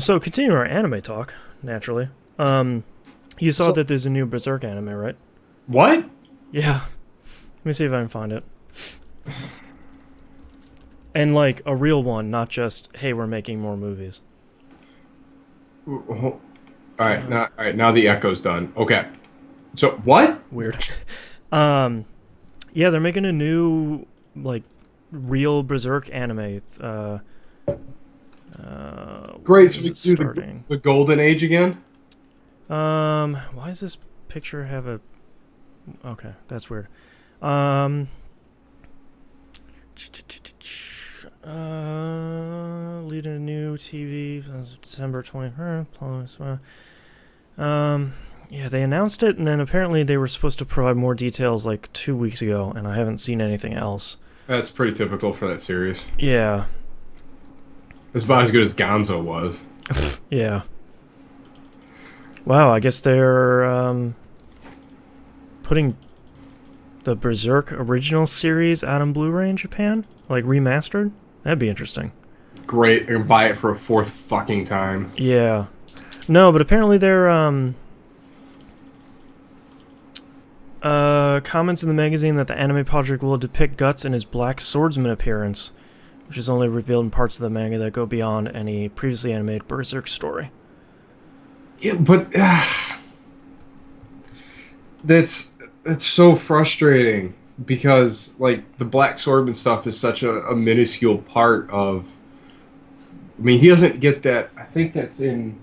So continue our anime talk, naturally. You saw that there's a new Berserk anime, right? What? Yeah. Let me see if I can find it. And like a real one, not just hey, we're making more movies. All right. Now the echo's done. Okay. So what? Weird. um, yeah, they're making a new like real Berserk anime. Great. When So is we it do starting? the golden age again. Why does this picture have a? Okay, that's weird. Um, leading a new TV December 20th. Yeah, they announced it, and then apparently they were supposed to provide more details like 2 weeks ago, and I haven't seen anything else. That's pretty typical for that series. Yeah, It's about as good as Gonzo was. yeah. Wow, I guess they're putting the Berserk original series out on Blu-ray in Japan, like remastered. That'd be interesting. Great. I can buy it for a fourth fucking time. Yeah. No, but apparently they're comments in the magazine that the anime project will depict Guts in his Black Swordsman appearance, which is only revealed in parts of the manga that go beyond any previously animated Berserk story. Yeah, but that's so frustrating because like the Black Swordman stuff is such a minuscule part of. I mean, he doesn't get that. I think that's in.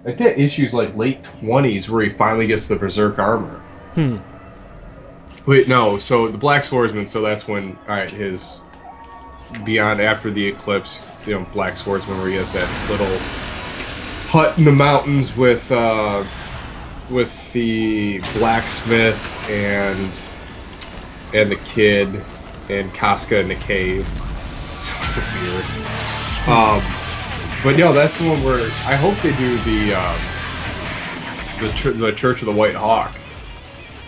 I think that issue's like late 20s where he finally gets the Berserk armor. Hmm. Wait, no. So the Black Swordsman. So that's when, all right, his beyond after the eclipse, Black Swordsman, where he has that little hut in the mountains with the blacksmith and the kid and Casca in the cave. Weird. But no, that's the one where I hope they do the Church of the White Hawk.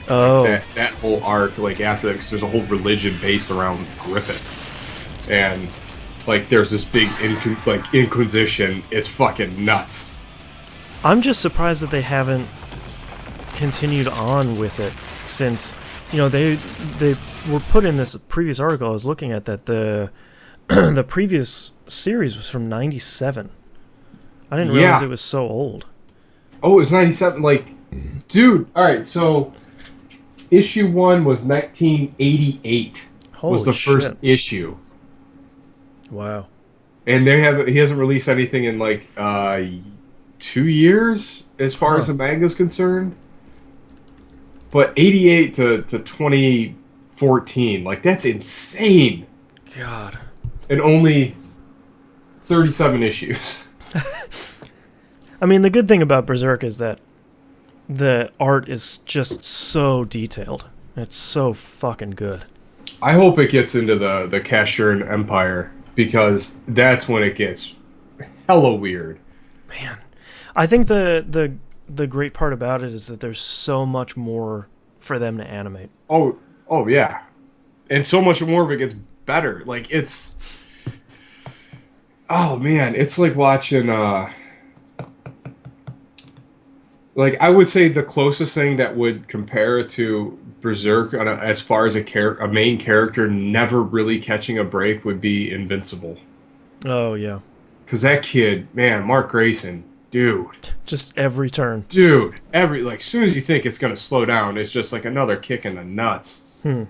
Oh. That whole arc, like after that, because there's a whole religion based around Griffin, and like there's this big Inquisition. It's fucking nuts. I'm just surprised that they haven't continued on with it since, they were put in this previous article I was looking at that the the previous series was from 97. I didn't realize it was so old. Oh, it was 97. Like, dude, alright, so issue 1 was 1988. Holy was the shit. first issue. Wow. And he hasn't released anything in like 2 years as far as the manga's concerned. But 88 to 2014, like that's insane. God. And only 37 issues. I mean, the good thing about Berserk is that the art is just so detailed. It's so fucking good. I hope it gets into the Kashuran Empire, because that's when it gets hella weird. Man, I think the great part about it is that there's so much more for them to animate. Oh yeah, and so much more of it gets better. Like it's, oh man, it's like watching. Like I would say the closest thing that would compare to Berserk as far as a main character never really catching a break would be Invincible. Oh yeah, because that kid, man, Mark Grayson. Dude. Just every turn. Dude. As soon as you think it's going to slow down, it's just like another kick in the nuts. I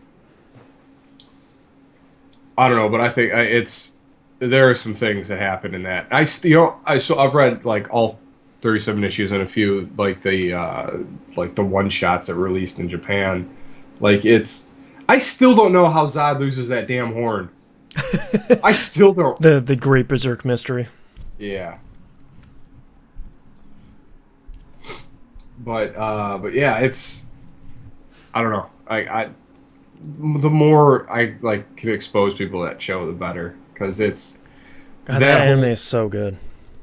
don't know, but I think there are some things that happen in that. I've read like all 37 issues and a few like the one shots that were released in Japan. Like I still don't know how Zod loses that damn horn. I still don't. The great Berserk mystery. Yeah. But yeah, it's, I don't know. The more I like can expose people to that show, the better, because it's God, that anime is so good.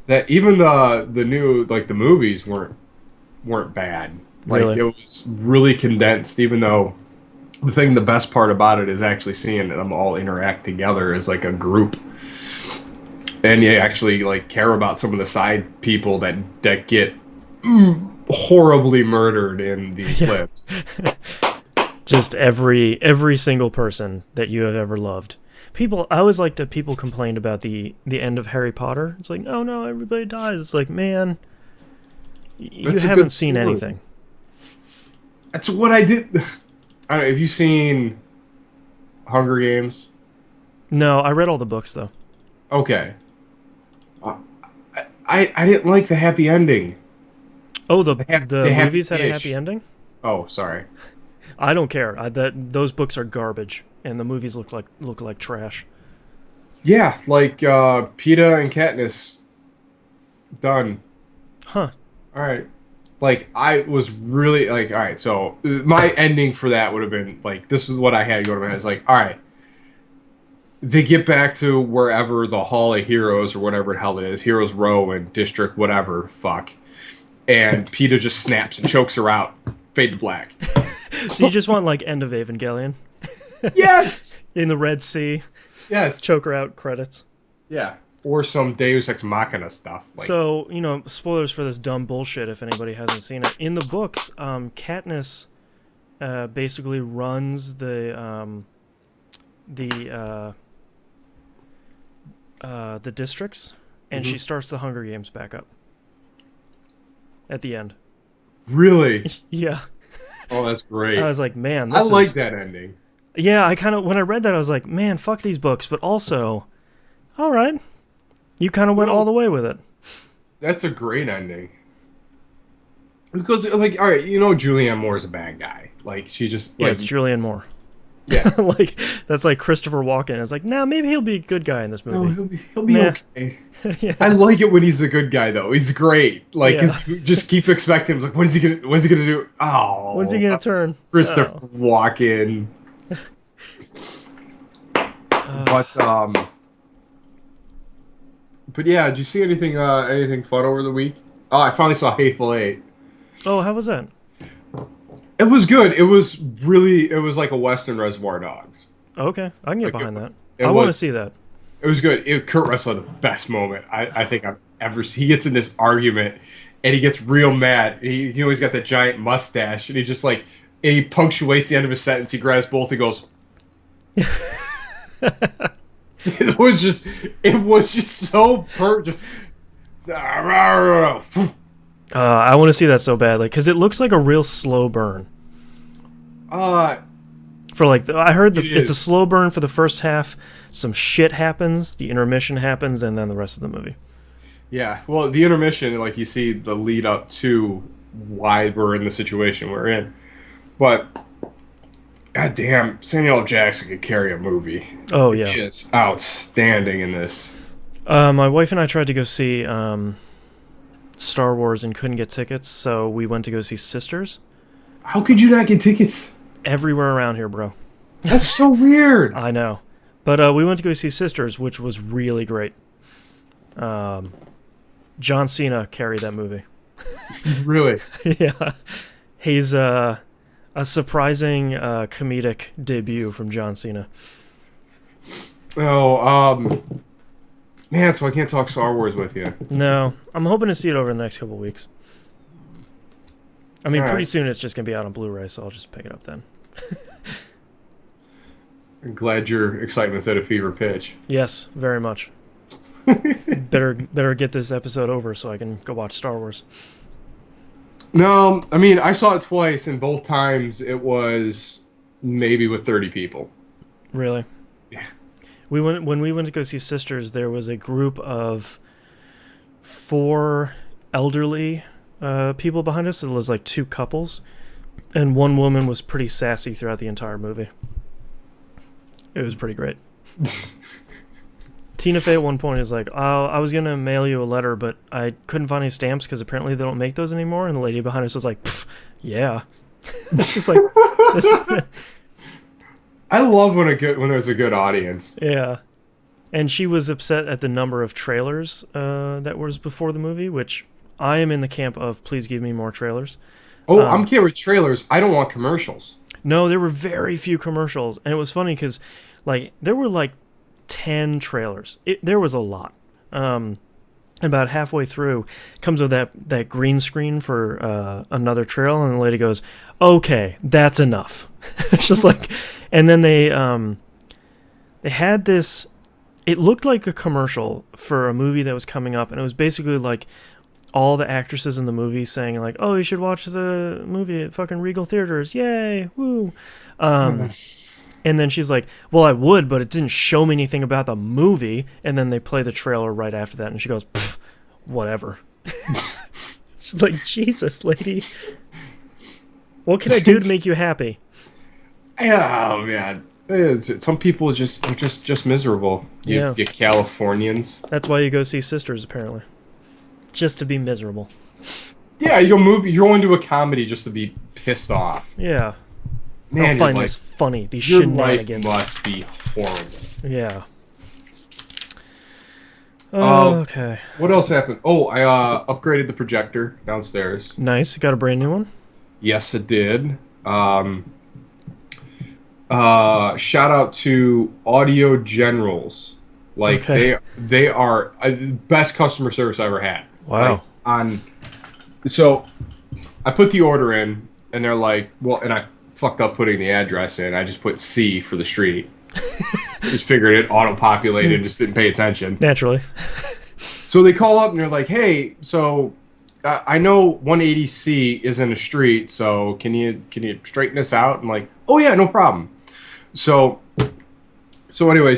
That even the new like the movies weren't bad. Like Really? It was really condensed. Even though the best part about it is actually seeing them all interact together as like a group. and you actually like care about some of the side people that get horribly murdered in the Yeah. eclipse. Just every single person that you have ever loved. People, I always like that people complained about the end of Harry Potter. It's like, oh no, everybody dies. It's like, man, you That's a haven't good seen story. anything. That's what I did. I don't know. Have you seen Hunger Games? No, I read all the books though. Okay. Uh, I didn't like the happy ending. Oh, the The movies had a happy happy-ish. ending. Oh, sorry. I don't care. That those books are garbage, and the movies look like trash. Yeah, like PETA and Katniss done. Huh? All right. Like I was really like, all right. So my ending for that would have been like, this is what I had go to my head. It's like, all right, they get back to wherever the Hall of Heroes or whatever the hell it is, Heroes Row and District whatever, fuck. And PETA just snaps and chokes her out. Fade to black. So you just want like end of Evangelion Yes. in the Red Sea, Yes. choker out credits. Yeah. Or some Deus Ex Machina stuff. Like, So, spoilers for this dumb bullshit if anybody hasn't seen it. In the books, Katniss basically runs the districts, and she starts the Hunger Games back up at the end. really? Yeah, Oh, that's great. I was like, man, I this like is. that ending. Yeah, I kind of when I read that, I was like, man, fuck these books, but also, all right, you kind of went all the way with it. That's a great ending. Because, like, all right, Julianne Moore is a bad guy. Like, she just, Yeah, like, it's Julianne Moore. yeah. Like that's like Christopher Walken. It's like, no, maybe he'll be a good guy in this No, movie. he'll be Nah. okay. Yeah. I like it when he's the good guy, though. He's great. Like, Yeah. 'cause you just keep expecting him. Like, when's he gonna do? Oh, When's he gonna turn? Christopher Oh. Walken. But yeah, did you see anything fun over the week? Oh, I finally saw Hateful Eight. Oh, how was that? It was good. It was like a Western Reservoir Dogs. Okay, I can get Like, behind that. it I want to was- see that. It was good. Kurt Russell had the best moment I think I've ever seen. He gets in this argument and he gets real mad. He always got that giant mustache and he punctuates the end of his sentence. He grabs both and goes. it was just so I want to see that so badly because it looks like a real slow burn. For like, I heard it's a is. slow burn for the first half. Some shit happens, the intermission happens, and then the rest of the movie. Yeah, well, the intermission, like you see the lead up to why we're in the situation we're in. But, goddamn, Samuel L. Jackson could carry a movie. Oh He yeah. is outstanding in this. My wife and I tried to go see Star Wars and couldn't get tickets, so we went to go see Sisters. How could you not get tickets? Everywhere around here, bro. That's so weird. I know. But we went to go see Sisters, which was really great. John Cena carried that movie. Really? Yeah. He's a surprising comedic debut from John Cena. Oh, man, so I can't talk Star Wars with you. No, I'm hoping to see it over the next couple weeks. I mean, All pretty right. soon it's just going to be out on Blu-ray, so I'll just pick it up then. I'm glad your excitement's at a fever pitch. Yes, very much. Better get this episode over so I can go watch Star Wars. No, I mean, I saw it twice, and both times it was maybe with 30 people. Really? Yeah. When we went to go see Sisters, there was a group of 4 elderly people behind us. It was like 2 couples, and one woman was pretty sassy throughout the entire movie. It was pretty great. Tina Fey at one point is like, "Oh, I was gonna mail you a letter, but I couldn't find any stamps because apparently they don't make those anymore." And the lady behind us was like, "Pff, "Yeah." It's just like, I love when there's a good audience. yeah. And she was upset at the number of trailers that was before the movie, which I am in the camp of please give me more trailers. Oh, I'm okay with trailers. I don't want commercials. No, there were very few commercials, and it was funny because, like, there were like 10 trailers. There was a lot, About halfway through, comes with that green screen for another trail, and the lady goes, "Okay, that's enough." It's just like, and then they had this. It looked like a commercial for a movie that was coming up, and it was basically like all the actresses in the movie saying like, "Oh, you should watch the movie at fucking Regal Theaters, yay, woo." And then she's like, "Well, I would, but it didn't show me anything about the movie." And then they play the trailer right after that, and she goes, "Pfft, whatever." She's like, "Jesus, lady, what can I do to make you happy?" Oh man, some people are just miserable. You Californians. That's why you go see Sisters, apparently, just to be miserable. Yeah, you go into a comedy just to be pissed off. Yeah. Man, I'll find this funny. These your shenanigans. Life must be horrible. Yeah. Oh, okay. What else happened? Oh, I upgraded the projector downstairs. Nice. Got a brand new one? Yes, it did. Shout out to Audio Generals. Like they are the best customer service I ever had. Wow. Like, so I put the order in, and they're like, well, and I fucked up putting the address in. I just put C for the street. Just figured it auto-populated, just didn't pay attention. Naturally. So they call up and they're like, hey, so I know 180C is in a street, so can you straighten this out? I'm like, oh yeah, no problem. So anyway,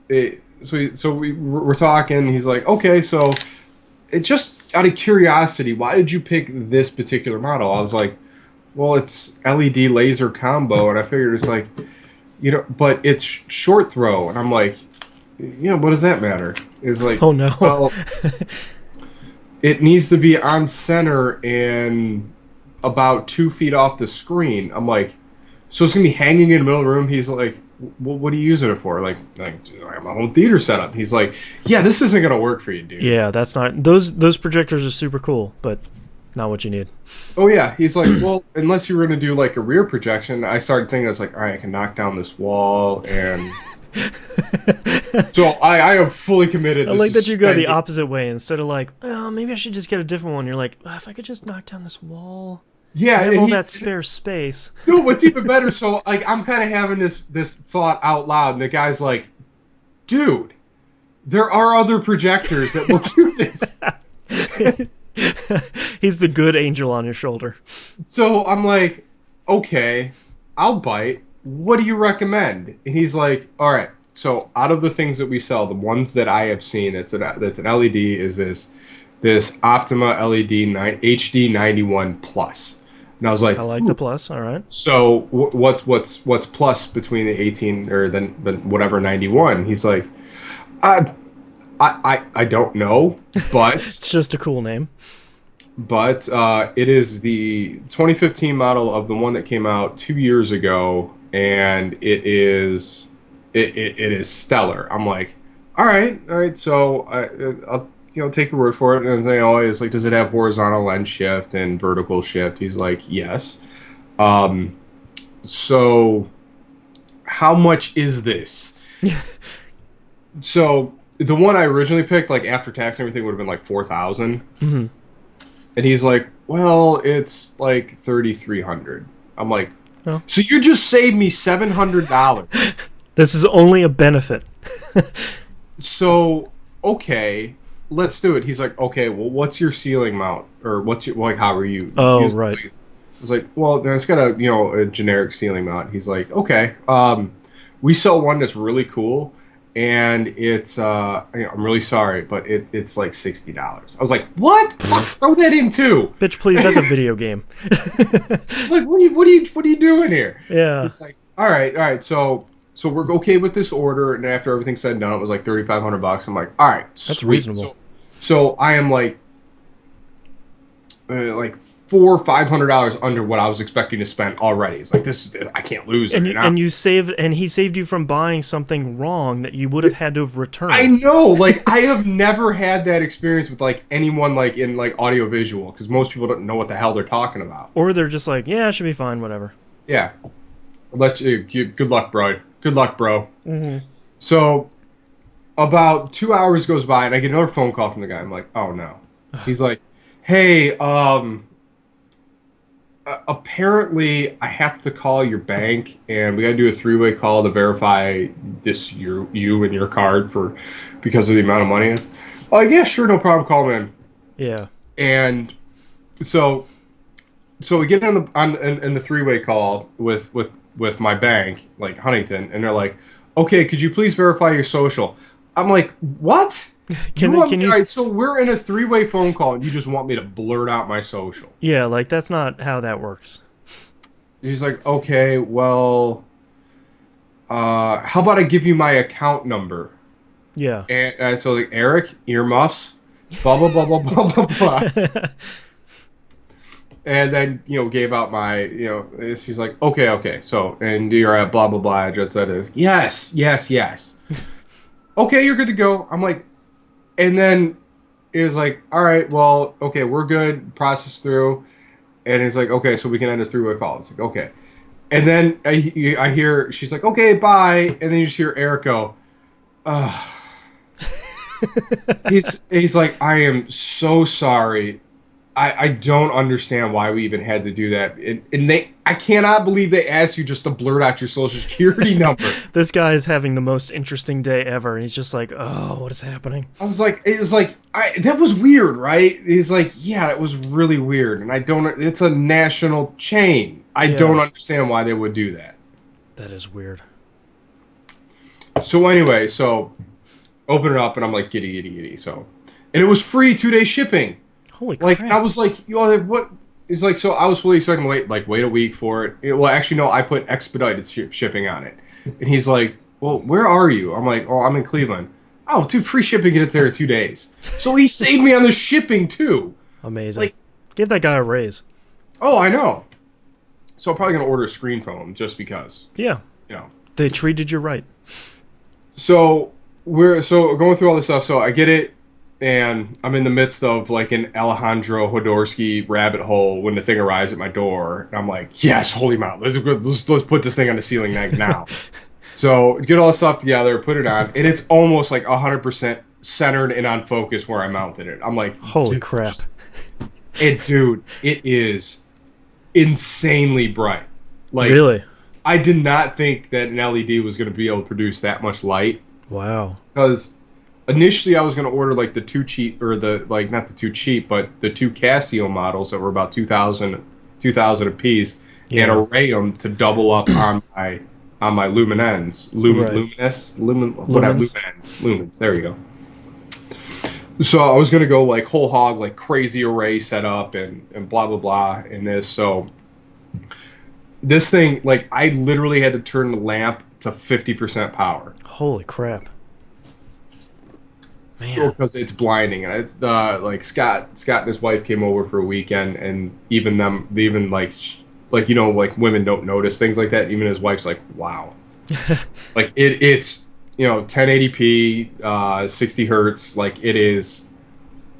we're talking. He's like, okay, so it just out of curiosity, why did you pick this particular model? I was like, well, it's LED laser combo, and I figured it's like, but it's short throw, and I'm like, what does that matter? It's like, oh no, well, it needs to be on center and about 2 feet off the screen. I'm like, so it's gonna be hanging in the middle of the room. He's like, well, what are you using it for? Like I have my home theater set up. He's like, yeah, this isn't gonna work for you, dude. Yeah, that's not those projectors are super cool, but not what you need. Oh yeah, he's like, well, unless you were gonna do like a rear projection. I started thinking, I was like, all right, I can knock down this wall, and so I am fully committed. I like that you go the opposite way instead of like, oh, maybe I should just get a different one. You're like, if I could just knock down this wall. Yeah, I have all that spare space. No, what's even better? So like, I'm kind of having this thought out loud, and the guy's like, dude, there are other projectors that will do this. He's the good angel on your shoulder. So I'm like, okay, I'll bite. What do you recommend? And he's like, all right. So out of the things that we sell, the ones that I have seen that's an LED is this Optima LED HD 91 Plus. And I was like, I like the Plus. All right. So what's plus between the 18 or then whatever 91? He's like, I don't know, but it's just a cool name. But it is the 2015 model of the one that came out 2 years ago, and it is stellar. I'm like, all right. So I'll take your word for it. And they always like, does it have horizontal lens shift and vertical shift? He's like, yes. So how much is this? So the one I originally picked, like after tax and everything, would have been like 4,000. Mm-hmm. And he's like, well, it's like 3,300. I'm like, oh. So you just saved me $700. This is only a benefit. So, okay, let's do it. He's like, okay, well, what's your ceiling mount? Or what's your, like, how are you? Oh, right. I was like, well, it's got a generic ceiling mount. He's like, okay, we sell one that's really cool. And it's, I'm really sorry, but it's like $60. I was like, what? Throw that in too. Bitch, please, that's a video game. Like, what are you doing here? Yeah. It's like, all right. So we're okay with this order, and after everything's said and done, it was like $3,500. I'm like, all right, that's sweet. reasonable. So I am like $400 or $500 under what I was expecting to spend already. It's like, I can't lose. And he saved you from buying something wrong that you would have had to have returned. I know, like I have never had that experience with like anyone like in like audiovisual, because most people don't know what the hell they're talking about. Or they're just like, yeah, it should be fine, whatever. Yeah, good luck, bro. Good luck, bro. Mm-hmm. So about 2 hours goes by, and I get another phone call from the guy. I'm like, oh no. He's like, hey, apparently I have to call your bank, and we got to do a three-way call to verify this you and your card for because of the amount of money. Is. Oh yeah, sure, no problem. Call me in. Yeah. And so we get on in the three-way call with my bank, like Huntington, and they're like, okay, could you please verify your social? I'm like, what? Can All you? right, so we're in a three-way phone call, and you just want me to blurt out my social. Yeah, like that's not how that works. He's like, okay, well, how about I give you my account number? Yeah. And so like Eric, earmuffs, blah blah blah blah blah blah blah. And then gave out my she's like, okay, so and you're at blah blah blah address that is yes. Okay, you're good to go. I'm like, and then it was like, all right, well, okay, we're good, process through, and it's like, okay, so we can end this three-way call. It's like, okay. And then I hear she's like, okay, bye. And then you just hear Eric go, he's like, I am so sorry. I don't understand why we even had to do that. And I cannot believe they asked you just to blurt out your social security number. This guy is having the most interesting day ever, and he's just like, oh, what is happening? It was like, that was weird, right? He's like, yeah, it was really weird. And it's a national chain. I don't understand why they would do that. That is weird. So anyway, open it up, and I'm like, giddy. So, and it was free 2-day shipping. Holy crap. I was like, what? He's like, so I was fully expecting to wait a week for it. Well, actually, no, I put expedited shipping on it. And he's like, well, where are you? I'm like, oh, I'm in Cleveland. Oh, dude, free shipping gets there in 2 days. So he saved me on the shipping, too. Amazing. Give that guy a raise. Oh, I know. So I'm probably going to order a screen from him just because. Yeah. They treated you right. So we're going through all this stuff. So I get it. And I'm in the midst of like an Alejandro Jodorowsky rabbit hole when the thing arrives at my door. And I'm like, yes, holy mouth. Let's put this thing on the ceiling now. So get all the stuff together, put it on. And it's almost like 100% centered and on focus where I mounted it. I'm like, holy crap. Dude, it is insanely bright. Like, really? I did not think that an LED was going to be able to produce that much light. Wow. Because initially, I was going to order like the two cheap, or not the two cheap, but the two Casio models that were about 2,000 apiece, and array them to double up on my luminens, lumens. There you go. So I was going to go like whole hog, like crazy array setup and blah blah blah in this. So this thing, like I literally had to turn the lamp to 50% power. Holy crap. Man. Because it's blinding, and like Scott and his wife came over for a weekend, and even like women don't notice things like that. Even his wife's like, wow, like it's 1080p, 60 hertz, like it is.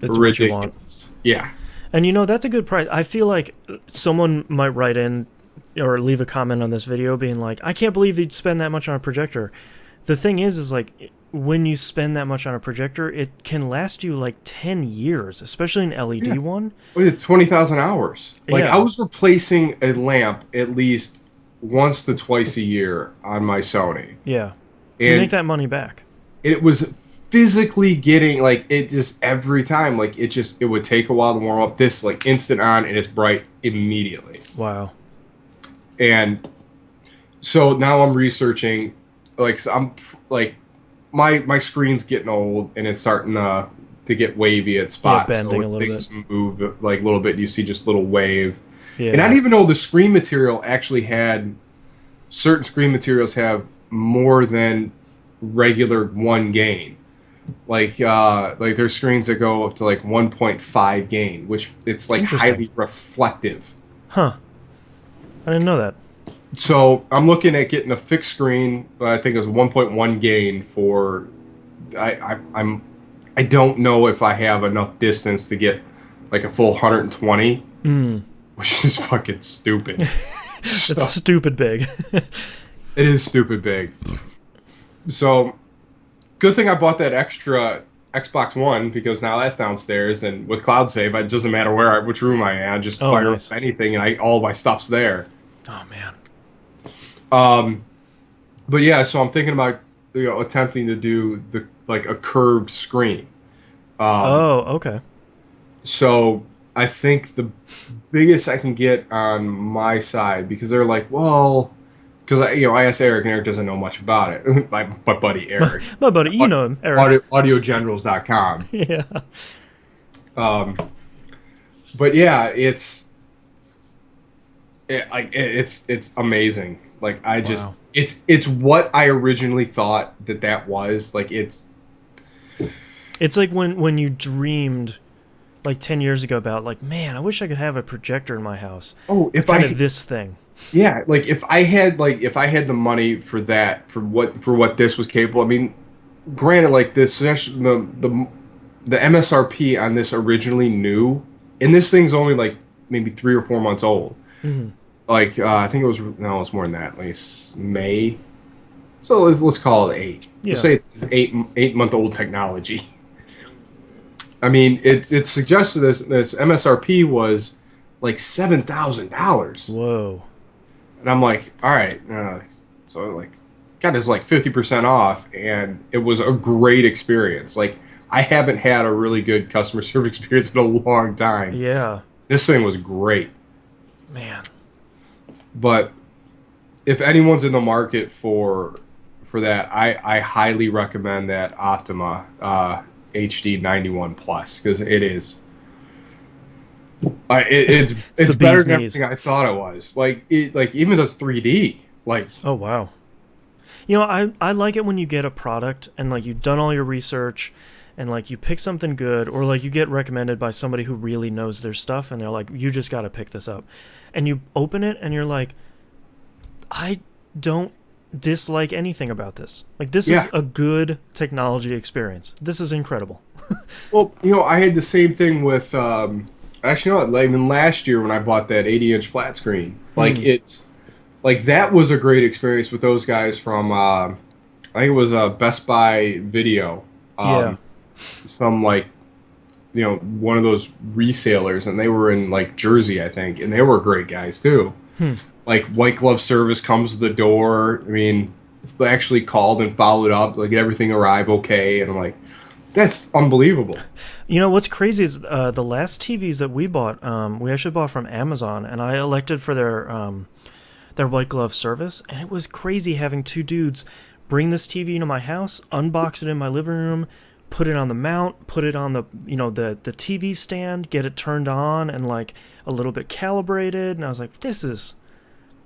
That's ridiculous. What you want. Yeah, and that's a good price. I feel like someone might write in or leave a comment on this video being like, I can't believe you'd spend that much on a projector. The thing is like, when you spend that much on a projector, it can last you like 10 years, especially an LED one. 20,000 hours. Like yeah. I was replacing a lamp at least once to twice a year on my Sony. Yeah. So you make that money back. It was physically getting like it just every time like it would take a while to warm up. This like instant on and it's bright immediately. Wow. And so now I'm researching, like so I'm like my screen's getting old and it's starting to get wavy at spots. Yeah, bending so a little things bit. move like a little bit. You see just a little wave. Yeah. And I didn't even know the screen material actually had certain screen materials have more than regular one gain. Like there's screens that go up to like 1.5 gain, which it's like highly reflective. Huh. I didn't know that. So I'm looking at getting a fixed screen. I think it was 1.1 gain for. I don't know if I have enough distance to get like a full 120, which is fucking stupid. It's stupid big. It is stupid big. So good thing I bought that extra Xbox One because now that's downstairs, and with Cloud Save, it doesn't matter which room I am, I just Oh, fire up nice. anything, and all my stuff's there. Oh man. Um, but yeah, so I'm thinking about attempting to do the like a curved screen. Um, Oh, okay. so I think the biggest I can get on my side because they're like, well, because I asked Eric and Eric doesn't know much about it. My buddy Eric, My buddy, you know him, Eric. audiogenerals.com. Yeah. Um, but yeah, it's amazing. Like I just Wow. it's what I originally thought that was. Like It's like when you dreamed like 10 years ago about like, man, I wish I could have a projector in my house. oh, It's if kind of I this thing. yeah, like if I had the money for that for what this was capable. I mean, granted, like this the MSRP on this originally new, and this thing's only like maybe 3 or 4 months old. Hmm. Like I think it was no, it's more than that. Like May. So let's call it 8. Let's Yeah. say it's 8 month old technology. I mean, it's suggested this MSRP was like $7,000, Whoa. and I'm like, all right, so like got this like 50% off, and it was a great experience. Like I haven't had a really good customer service experience in a long time. Yeah. This thing was great, Man. but if anyone's in the market for that, I highly recommend that Optima HD 91 Plus because it is. It's the It's better bee's than knees. everything I thought it was. Like it like even does 3D. Like Oh, wow. You know, I like it when you get a product and like you've done all your research and like you pick something good or like you get recommended by somebody who really knows their stuff and they're like, you just got to pick this up. And you open it and you're like, I don't dislike anything about this. Like, this is yeah. a good technology experience. This is incredible. Well, I had the same thing with actually, like even last year when I bought that 80-inch flat screen. Like Hmm. it's like that was a great experience with those guys from I think it was Best Buy Video. Yeah. Some like one of those resellers, and they were in like Jersey, I think, and they were great guys too. Hmm. Like white glove service comes to the door. I mean, they actually called and followed up, like everything arrived okay, and I'm like, that's unbelievable. You know what's crazy is the last TVs that we bought, we actually bought from Amazon, and I elected for their white glove service, and it was crazy having two dudes bring this TV into my house, unbox it in my living room, put it on the mount, put it on the the TV stand, get it turned on and like a little bit calibrated, and I was like, this is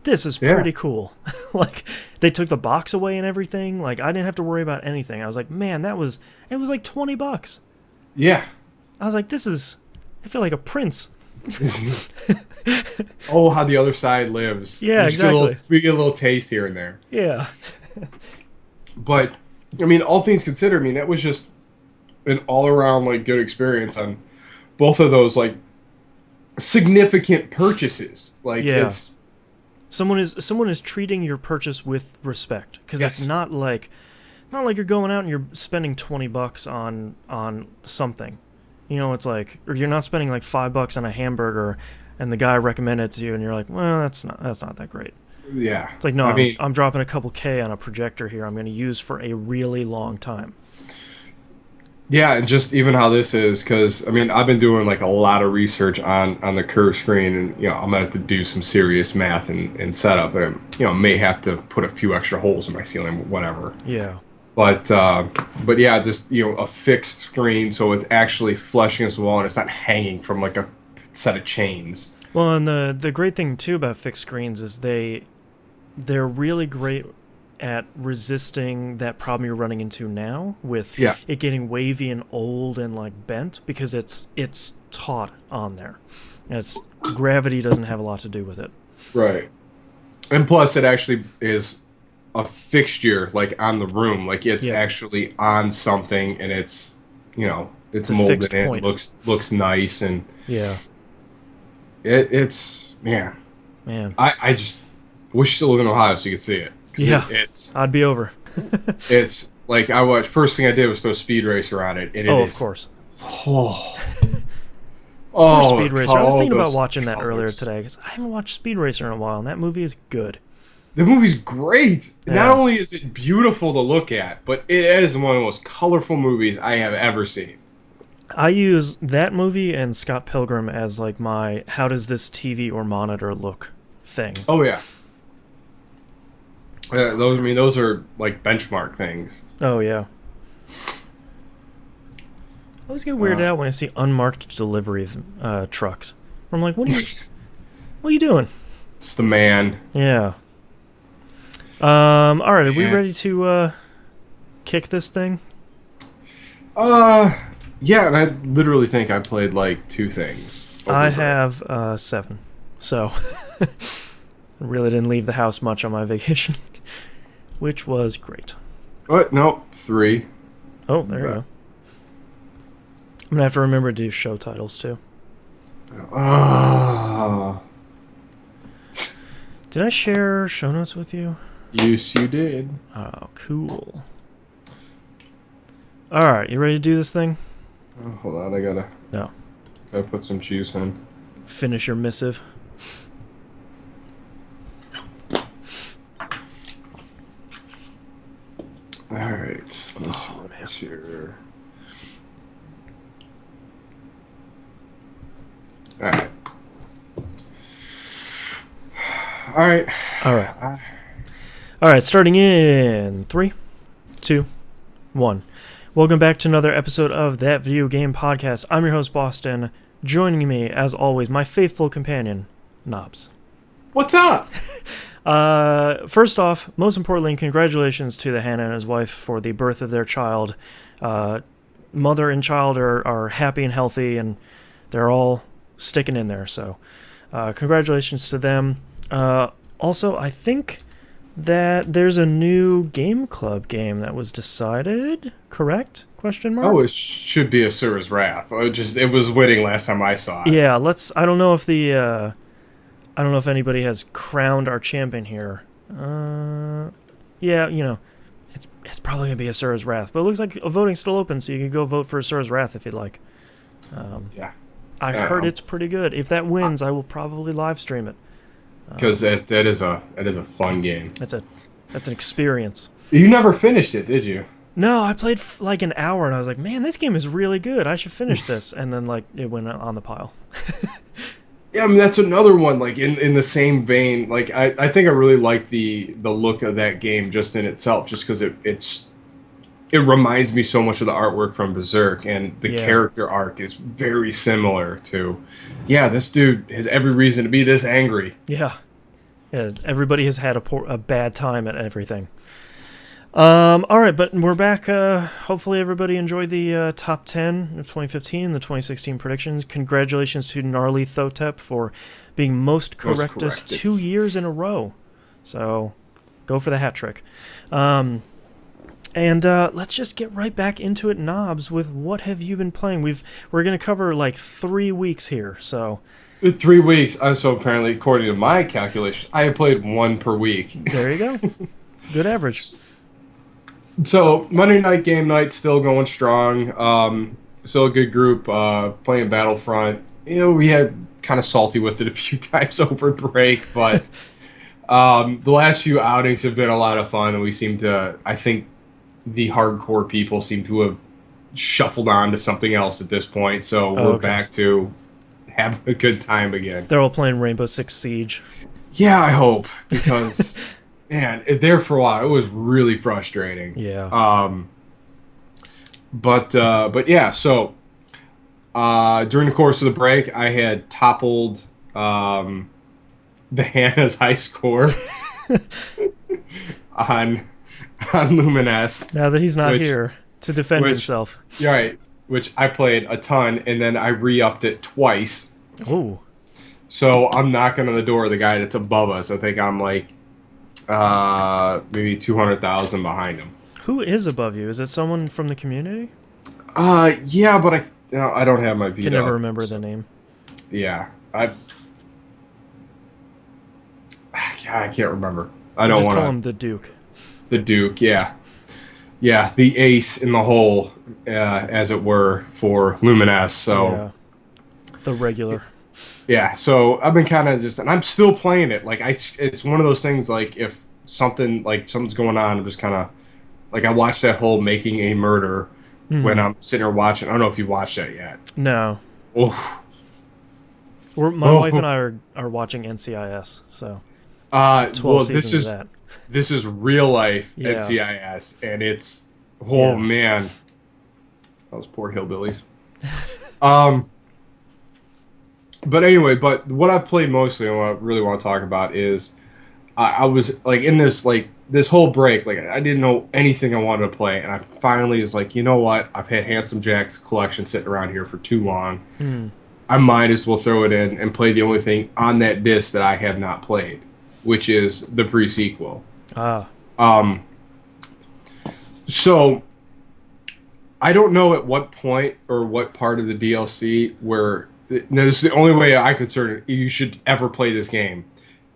Yeah, pretty cool. Like they took the box away and everything. Like I didn't have to worry about anything. I was like, man, it was like $20. yeah. I was like, I feel like a prince. Oh, how the other side lives. Yeah, exactly. We get a little taste here and there. Yeah. But I mean, all things considered, I mean that was just an all around like good experience on both of those like significant purchases. Like Yeah. it's Someone is treating your purchase with respect because it's yes, not like you're going out and you're spending $20 on something. You know, it's like, or you're not spending like $5 on a hamburger, and the guy recommended it to you, and you're like, well, that's not that great. yeah. It's like, no, I I'm, mean, I'm dropping a couple K on a projector here. I'm going to use for a really long time. yeah, and just even how this is, because I mean, I've been doing like a lot of research on the curve screen, and I'm gonna have to do some serious math and setup, and may have to put a few extra holes in my ceiling, whatever. Yeah. But yeah, just a fixed screen, so it's actually flushing against the wall, and it's not hanging from like a set of chains. Well, and the great thing too about fixed screens is they're really great at resisting that problem you're running into now with Yeah, it getting wavy and old and like bent because it's taut on there. It's gravity doesn't have a lot to do with it. right. And plus, it actually is a fixture like on the room, like it's Yeah. actually on something, and it's It's a molded fixed in, point. looks nice, and Yeah. it's man. Man. I just wish you still live in Ohio so you could see it. 'Cause Yeah. it's I'd be over. it's Like I watched. First thing I did was throw Speed Racer on it, and it Oh, of is. course. Oh, Or oh, Speed Racer. I was thinking about those watching that earlier colors. today because I haven't watched Speed Racer in a while, and that movie is good. The movie's great. Not Yeah. only is it beautiful to look at, but it is one of the most colorful movies I have ever seen. I use that movie and Scott Pilgrim as like my how does this TV or monitor look thing. Oh yeah, those. I mean, those are like benchmark things. Oh yeah. I always get weirded Uh, out when I see unmarked delivery trucks. I'm like, what are you doing? it's the man. Yeah. All right, are we Man. ready to kick this thing? Uh, yeah, and I literally think I played like two things I over break. have 7, so I really didn't leave the house much on my vacation, which was great. What? Nope, three. Oh, there you go. I'm gonna have to remember to do show titles too. Ah, Did I share show notes with you? yes, you did. Oh, cool. All right, you ready to do this thing? Oh, hold on, I gotta No. put some juice in. Finish your missive. All right, let's see Oh, what's here. All right. All right. All right. All right, starting in 3, 2, 1. Welcome back to another episode of That Video Game Podcast. I'm your host, Boston. Joining me, as always, my faithful companion, Knobs. What's up? First off, most importantly, congratulations to the Hannah and his wife for the birth of their child. Mother and child are happy and healthy, and they're all sticking in there. So, congratulations to them. Also, I think that there's a new game club game that was decided. Correct? Question mark. Oh, it should be a Sir's Wrath. It was winning last time I saw it. Yeah. I don't know if I don't know if anybody has crowned our champion here. Yeah, it's probably gonna be a Sir's Wrath, but it looks like voting's still open, so you can go vote for Sir's Wrath if you'd like. Yeah. I've heard it's pretty good. If that wins, I will probably live stream it. Because that is a fun game. That's an experience. You never finished it, did you? No, I played like an hour, and I was like, man, this game is really good. I should finish this, and then like it went on the pile. Yeah, I mean that's another one like in the same vein. Like I think I really like the look of that game just in itself, just because it reminds me so much of the artwork from Berserk, and the Yeah. character arc is very similar to. Yeah, this dude has every reason to be this angry. Yeah. Everybody has had a bad time at everything. All right, but we're back. Hopefully everybody enjoyed the top 10 of 2015, the 2016 predictions. Congratulations to Gnarly Thotep for being most correctest 2 years in a row. So, go for the hat trick. And let's just get right back into it, Knobs, with what have you been playing? We're going to cover like 3 weeks here, so... 3 weeks. So apparently, according to my calculations, I have played one per week. There you go. Good average. So Monday night game night still going strong. Still a good group playing Battlefront. We had kind of salty with it a few times over break, but the last few outings have been a lot of fun, and we seem to. I think the hardcore people seem to have shuffled on to something else at this point. So we're back to having a good time again. They're all playing Rainbow Six Siege. Yeah, I hope, because. Man, there for a while it was really frustrating. Yeah. But yeah. So during the course of the break, I had toppled the Hannah's high score on Lumines. Now that he's not here to defend himself. You're right. Which I played a ton, and then I re-upped it twice. Ooh. So I'm knocking on the door of the guy that's above us. I think I'm like. Maybe 200,000 behind him. Who is above you? Is it someone from the community? Yeah, but I don't have my veto. Can never remember the name. Yeah, I can't remember. I don't want to call him the Duke. The Duke, yeah. yeah, the ace in the hole, as it were, for Lumines. So Yeah, the regular. yeah, so I've been kind of just, and I'm still playing it. Like it's one of those things. Like if something's going on, I'm just kind of like I watched that whole Making a Murder when Hmm. I'm sitting here watching. I don't know if you watched that yet. No, Oh, my wife and oh, I are watching NCIS, so there's 12 well, this seasons of is that. this is real life Yeah. NCIS, and it's oh Yeah. man, those poor hillbillies. Um, but anyway, but what I played mostly and what I really want to talk about is I was like in this this whole break, like I didn't know anything I wanted to play, and I finally was like, you know what? I've had Handsome Jack's collection sitting around here for too long. Hmm. I might as well throw it in and play the only thing on that disc that I have not played, which is the pre-sequel. Ah. Um, so I don't know at what point or what part of the DLC where now this is the only way I could certain you should ever play this game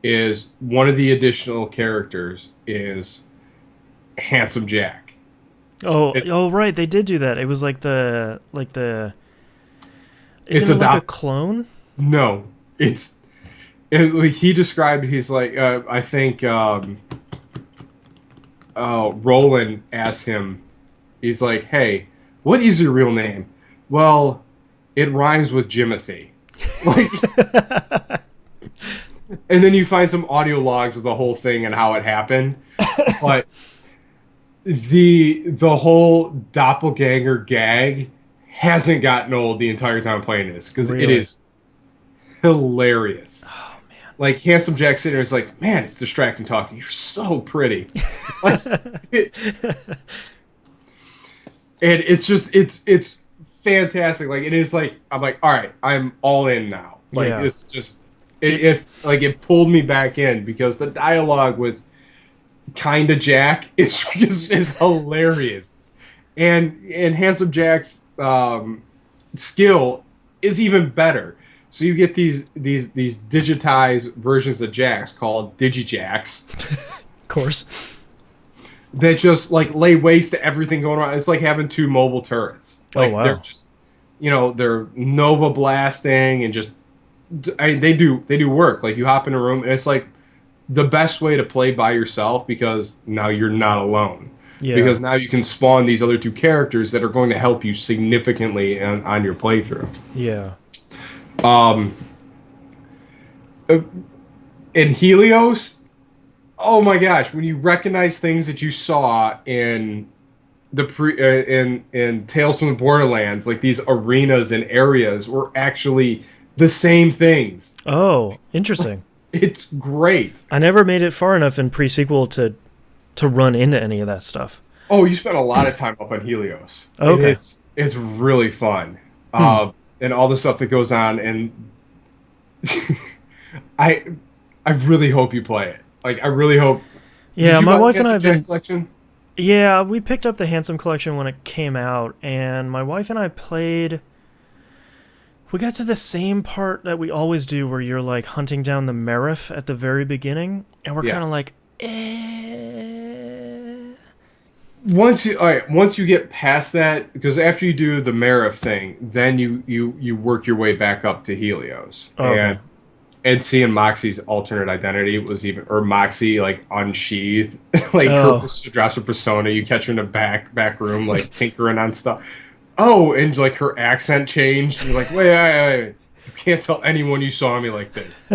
is one of the additional characters is Handsome Jack. Oh. It's Oh. Right. They did do that. It was like the. it's Isn't it like a adopt clone? no it's he described he's like I think Roland asked him he's like hey what is your real name well it rhymes with Jimothy like and then you find some audio logs of the whole thing and how it happened but the whole doppelganger gag hasn't gotten old the entire time playing this because it Really? is hilarious. Oh man. Like Handsome Jack sitting there is like, man, it's distracting talking. You're so pretty. Like it's and it's just it's fantastic. Like it is like I'm like, all right, I'm all in now. Like Yeah. it's just It. it pulled me back in because the dialogue with Kinda Jack is hilarious. And Handsome Jack's skill is even better. So you get these digitized versions of Jacks called Digijacks Of course. that just like lay waste to everything going on. It's like having two mobile turrets. Oh Like they're wow. just they're Nova blasting and just they do work. Like you hop in a room and it's like the best way to play by yourself because now you're not alone. Yeah. Because now you can spawn these other two characters that are going to help you significantly on your playthrough. Yeah. Um, in Helios, oh my gosh, when you recognize things that you saw in the in Tales from the Borderlands, like these arenas and areas were actually the same things. Oh, interesting. It's great. I never made it far enough in pre-sequel to run into any of that stuff. Oh, you spent a lot of time up on Helios, and Okay. it's really fun. Hmm. And all the stuff that goes on, and I I really hope you play it. Like I really hope. Did Yeah, you my buy the wife and I Handsome have Jack been. collection? Yeah, we picked up the Handsome Collection when it came out, and my wife and I played. We got to the same part that we always do, where you're like hunting down the Merif at the very beginning, and we're Yeah. kind of like, eh. Once you get past that, because after you do the Marif thing, then you work your way back up to Helios, Oh, okay. and seeing Moxie's alternate identity was even, or Moxie like unsheathed, like her Oh, drops her persona. You catch her in the back room, like tinkering on stuff. Oh, and like her accent changed. You're like, wait, you can't tell anyone you saw me like this.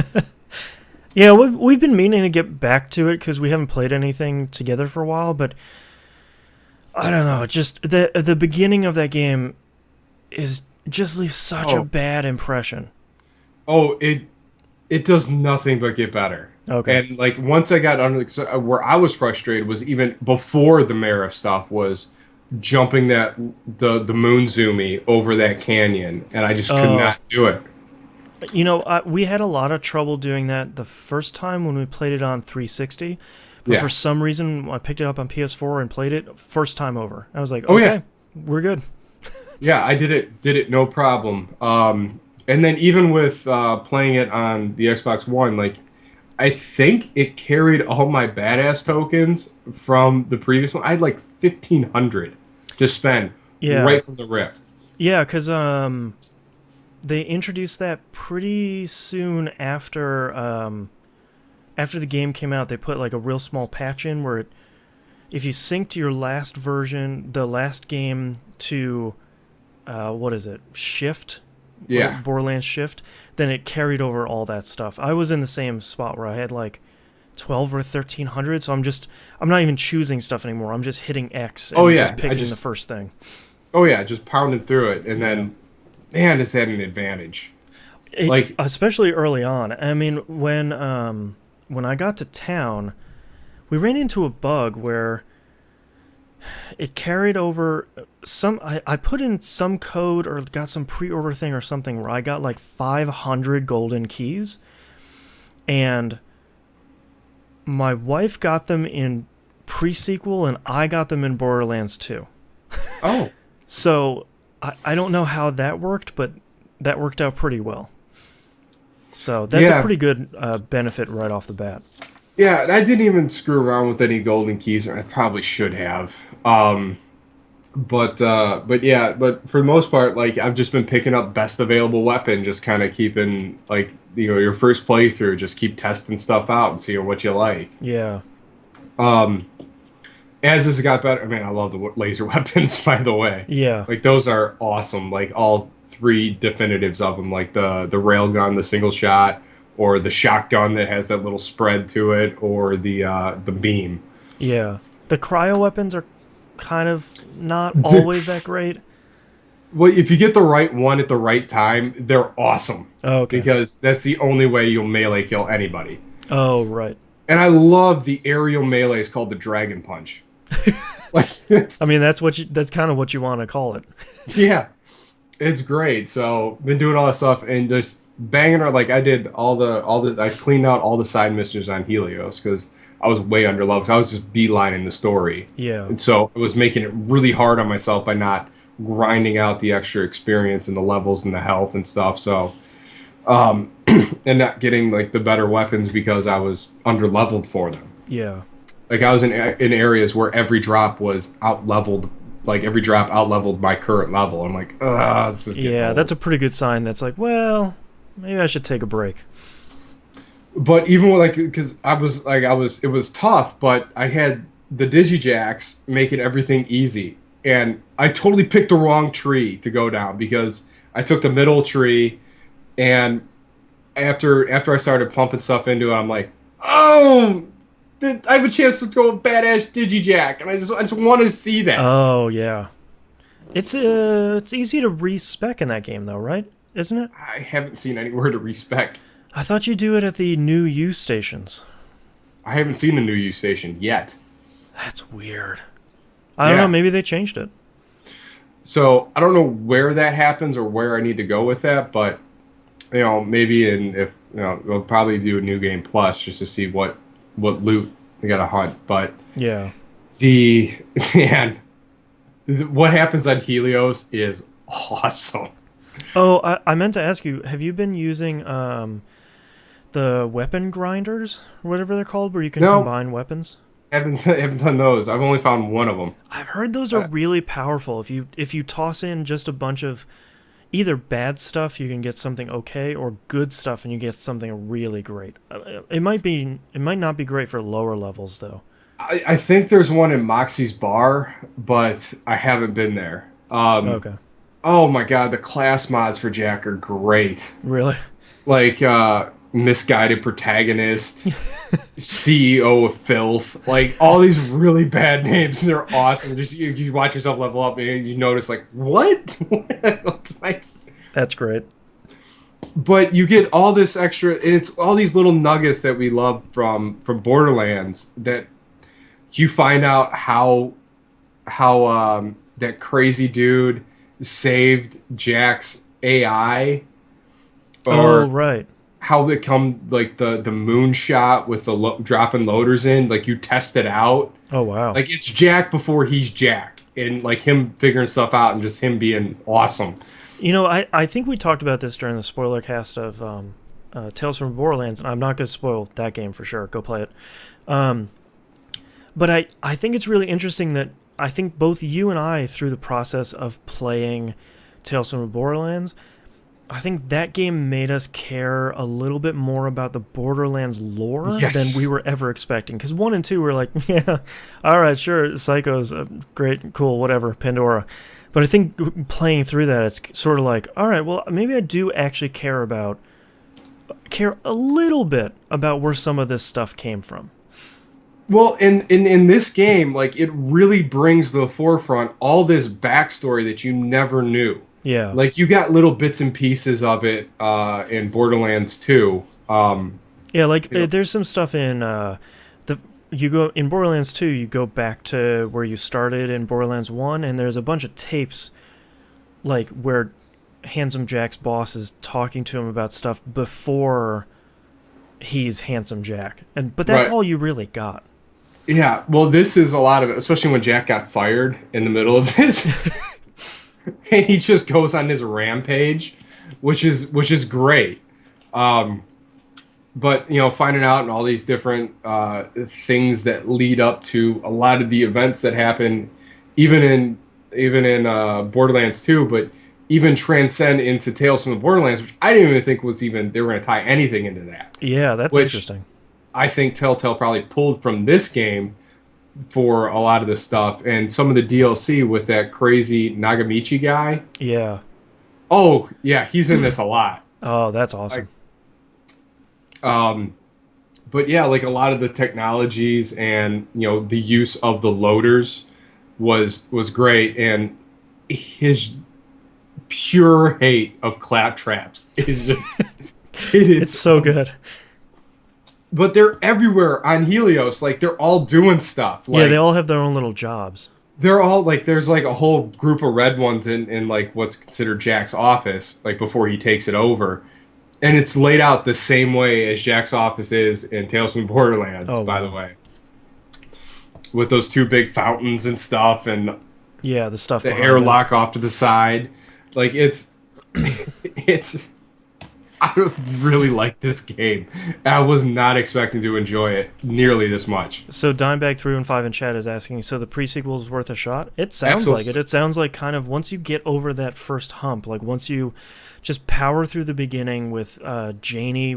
yeah. We've been meaning to get back to it because we haven't played anything together for a while, but I don't know. Just the beginning of that game is just leaves such a Oh, bad impression. oh, it does nothing but get better. Okay. And like once I got under where I was frustrated was even before the Marif stuff was jumping the moon zoomy over that canyon, and I just could Oh, not do it. we had a lot of trouble doing that the first time when we played it on 360, but for Yeah. some reason I picked it up on PS4 and played it first time over. I was like, Oh yeah. okay, we're good. Yeah, I did it no problem. And then even with playing it on the Xbox One, like I think it carried all my badass tokens from the previous one. I had like 1,500 to spend Yeah, right from the rip. yeah, because they introduced that pretty soon after the game came out. They put like a real small patch in where if you synced your last version, the last game to what is it, Shift, Yeah. Borderlands Shift, then it carried over all that stuff. I was in the same spot where I had like 12 or 1,300, so I'm not even choosing stuff anymore. I'm just hitting X Oh and just yeah. picking the first thing. Oh yeah, just pounding through it, and Yeah. then, man, is that an advantage? Like, Especially early on. I mean, when I got to town, we ran into a bug where it carried over some. I put in some code or got some pre-order thing or something where I got like 500 golden keys, and my wife got them in pre-sequel and I got them in Borderlands 2. oh So I don't know how that worked, but that worked out pretty well. So that's a yeah, pretty good benefit right off the bat. yeah. I didn't even screw around with any golden keys, or I probably should have. But yeah, but for the most part, like I've just been picking up best available weapon, just kind of keeping like your first playthrough, just keep testing stuff out and seeing what you like. Yeah. Um, as this got better, I mean, I love the laser weapons, by the way. Yeah. Like those are awesome. Like all three definitives of them, like the rail gun, the single shot, or the shotgun that has that little spread to it, or the beam. Yeah. The cryo weapons are kind of not always that great. Well, if you get the right one at the right time, they're awesome Oh, okay. because that's the only way you'll melee kill anybody. Oh, right. And I love the aerial melees called the Dragon Punch. Like I it's mean, that's kind of what you want to call it. yeah, it's great. So been doing all that stuff and just banging out. Like I did all the I cleaned out all the side missions on Helios because I was way under leveled. I was just beelining the story, Yeah. and so it was making it really hard on myself by not grinding out the extra experience and the levels and the health and stuff. So and not getting like the better weapons because I was under leveled for them. Yeah. Like I was in areas where every drop was out leveled, like every drop out leveled my current level. I'm like, this is getting Yeah, old. that's a pretty good sign. That's like, well, maybe I should take a break. But even with like, because it was tough, but I had the Digijacks making everything easy, and I totally picked the wrong tree to go down because I took the middle tree, and after I started pumping stuff into it, I'm like, oh, I have a chance to throw a badass Digijack, and I just want to see that. Oh, yeah. It's easy to respec in that game though, right? Isn't it? I haven't seen anywhere to respec. I thought you do it at the new U stations. I haven't seen the new U station yet. That's weird. I don't know, maybe they changed it. So I don't know where that happens or where I need to go with that, but maybe if we'll probably do a new game plus just to see what loot we gotta hunt. But Yeah. the man, what happens on Helios is awesome. Oh, I meant to ask you, have you been using the weapon grinders, or whatever they're called, where you can No, combine weapons? haven't done those. I've only found one of them. I've heard those are really powerful. If you toss in just a bunch of either bad stuff, you can get something okay, or good stuff and you get something really great. It might not be great for lower levels though. I think there's one in Moxie's bar, but I haven't been there. Okay. Oh my god, the class mods for Jack are great. Really? Like misguided protagonist, CEO of filth, like all these really bad names. And they're awesome. Just you watch yourself level up and you notice like what? That's great. But you get all this extra. It's all these little nuggets that we love from Borderlands that you find out how that crazy dude saved Jack's AI, or Oh, right. how it come like the moon shot with the dropping loaders in. Like you test it out. Oh, wow. Like it's Jack before he's Jack, and like him figuring stuff out and just him being awesome. I think we talked about this during the spoiler cast of Tales from Borderlands, and I'm not going to spoil that game for sure. Go play it. But I think it's really interesting that I think both you and I, through the process of playing Tales from the Borderlands, I think that game made us care a little bit more about the Borderlands lore than we were ever expecting. Because 1 and 2 were like, yeah, all right, sure, Psycho's great, cool, whatever, Pandora. But I think playing through that, it's sort of like, all right, well, maybe I do actually care a little bit about where some of this stuff came from. Well, in this game, like, it really brings to the forefront all this backstory that you never knew. Yeah. Like, you got little bits and pieces of it in Borderlands 2. Yeah, like, there's some stuff in in Borderlands 2, you go back to where you started in Borderlands 1, and there's a bunch of tapes, like, where Handsome Jack's boss is talking to him about stuff before he's Handsome Jack. But that's all you really got. Yeah, well, this is a lot of it, especially when Jack got fired in the middle of this. And he just goes on this rampage, which is great. But, you know, finding out and all these different things that lead up to a lot of the events that happen, even in Borderlands 2, but even transcend into Tales from the Borderlands, which I didn't even think they were going to tie anything into that. Yeah, that's interesting. I think Telltale probably pulled from this game for a lot of this stuff, and some of the DLC with that crazy Nagamichi guy. Yeah. Oh, yeah, he's in this a lot. Oh, that's awesome. But yeah, like a lot of the technologies and, you know, the use of the loaders was great, and his pure hate of claptraps is just it's so good. But they're everywhere on Helios. Like, they're all doing stuff. Like, yeah, they all have their own little jobs. They're all, like, there's, like, a whole group of red ones in like, what's considered Jack's office, like, before he takes it over. And it's laid out the same way as Jack's office is in Tales from Borderlands, by the way. With those two big fountains and stuff, and yeah, the stuff the airlock off to the side. Like, it's I really like this game. I was not expecting to enjoy it nearly this much. So Dimebag315 in chat is asking, so the pre-sequel is worth a shot? It sounds like it. It sounds like kind of once you get over that first hump, like once you just power through the beginning with Janie,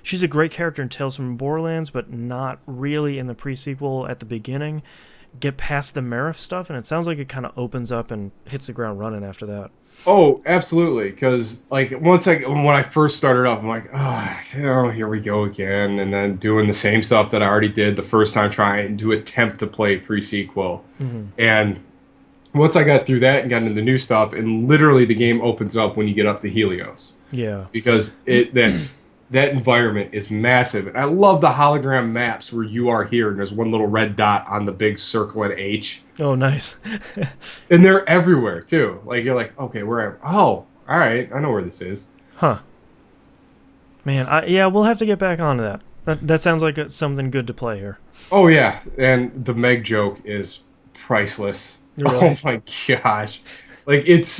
she's a great character in Tales from Borderlands, but not really in the pre-sequel at the beginning. Get past the Marif stuff, and it sounds like it kind of opens up and hits the ground running after that. Oh, absolutely. Because like when I first started up, I'm like, oh, here we go again, and then doing the same stuff that I already did the first time, trying to attempt to play pre-sequel. Mm-hmm. And once I got through that and got into the new stuff, and literally the game opens up when you get up to Helios. Yeah. Because that environment is massive. And I love the hologram maps where you are here, and there's one little red dot on the big circle at H. Oh, nice. And they're everywhere, too. Like, you're like, okay, where? Oh, all right, I know where this is. Huh. Man, we'll have to get back onto that. That sounds like something good to play here. Oh, yeah. And the Meg joke is priceless. Really? Oh, my gosh. Like, it's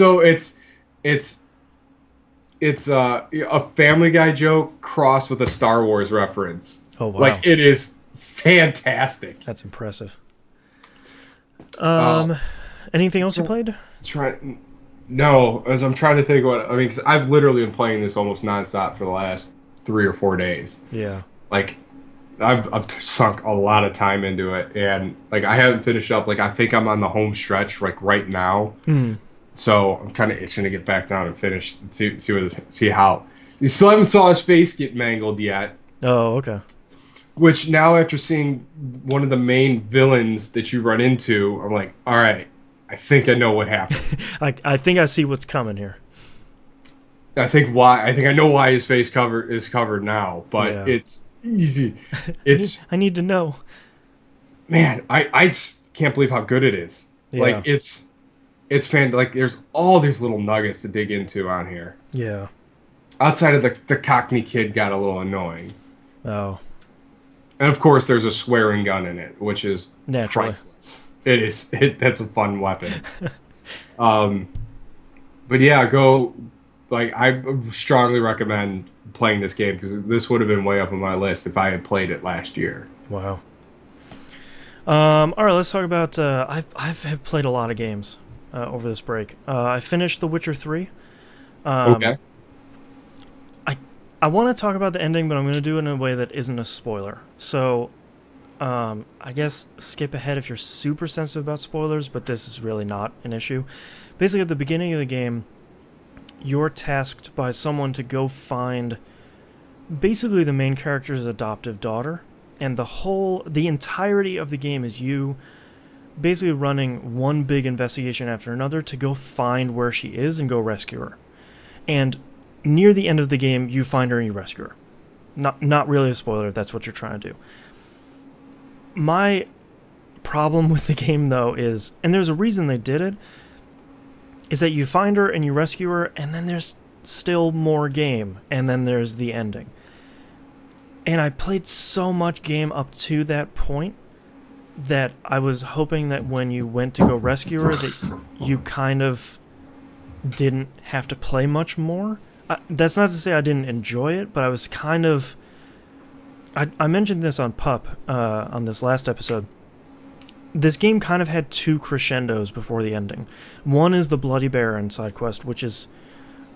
a Family Guy joke crossed with a Star Wars reference. Oh, wow. Like, it is fantastic. That's impressive. Anything else you played? No, as I'm trying to think because I've literally been playing this almost nonstop for the last 3 or 4 days. Yeah. Like, I've sunk a lot of time into it, and, like, I haven't finished up. Like, I think I'm on the home stretch, like, right now. Mm. So I'm kind of itching to get back down and finish and see how. You still haven't saw his face get mangled yet. Oh, okay. Which now, after seeing one of the main villains that you run into, I'm like, all right, I think I know what happened. I think I see what's coming here. I think I know why his face is covered now, but it's easy. I need to know. Man, I just can't believe how good it is. Yeah. Like, it's like there's all these little nuggets to dig into on here. Yeah. Outside of the Cockney kid got a little annoying. Oh. And of course there's a swearing gun in it, which is naturally priceless. It is. That's a fun weapon. But yeah, go like I strongly recommend playing this game because this would have been way up on my list if I had played it last year. Wow. All right, let's talk about. I've played a lot of games over this break. I finished The Witcher 3. Okay. I I want to talk about the ending, but I'm going to do it in a way that isn't a spoiler. So, I guess skip ahead if you're super sensitive about spoilers, but this is really not an issue. Basically, at the beginning of the game, you're tasked by someone to go find basically the main character's adoptive daughter, and the entirety of the game is you basically running one big investigation after another to go find where she is and go rescue her. And near the end of the game, you find her and you rescue her. Not really a spoiler if that's what you're trying to do. My problem with the game, though, is, and there's a reason they did it, is that you find her and you rescue her, and then there's still more game, and then there's the ending. And I played so much game up to that point that I was hoping that when you went to go rescue her, that you kind of didn't have to play much more. That's not to say I didn't enjoy it, but I was kind of... I mentioned this on Pup, on this last episode. This game kind of had two crescendos before the ending. One is the Bloody Baron side quest, which is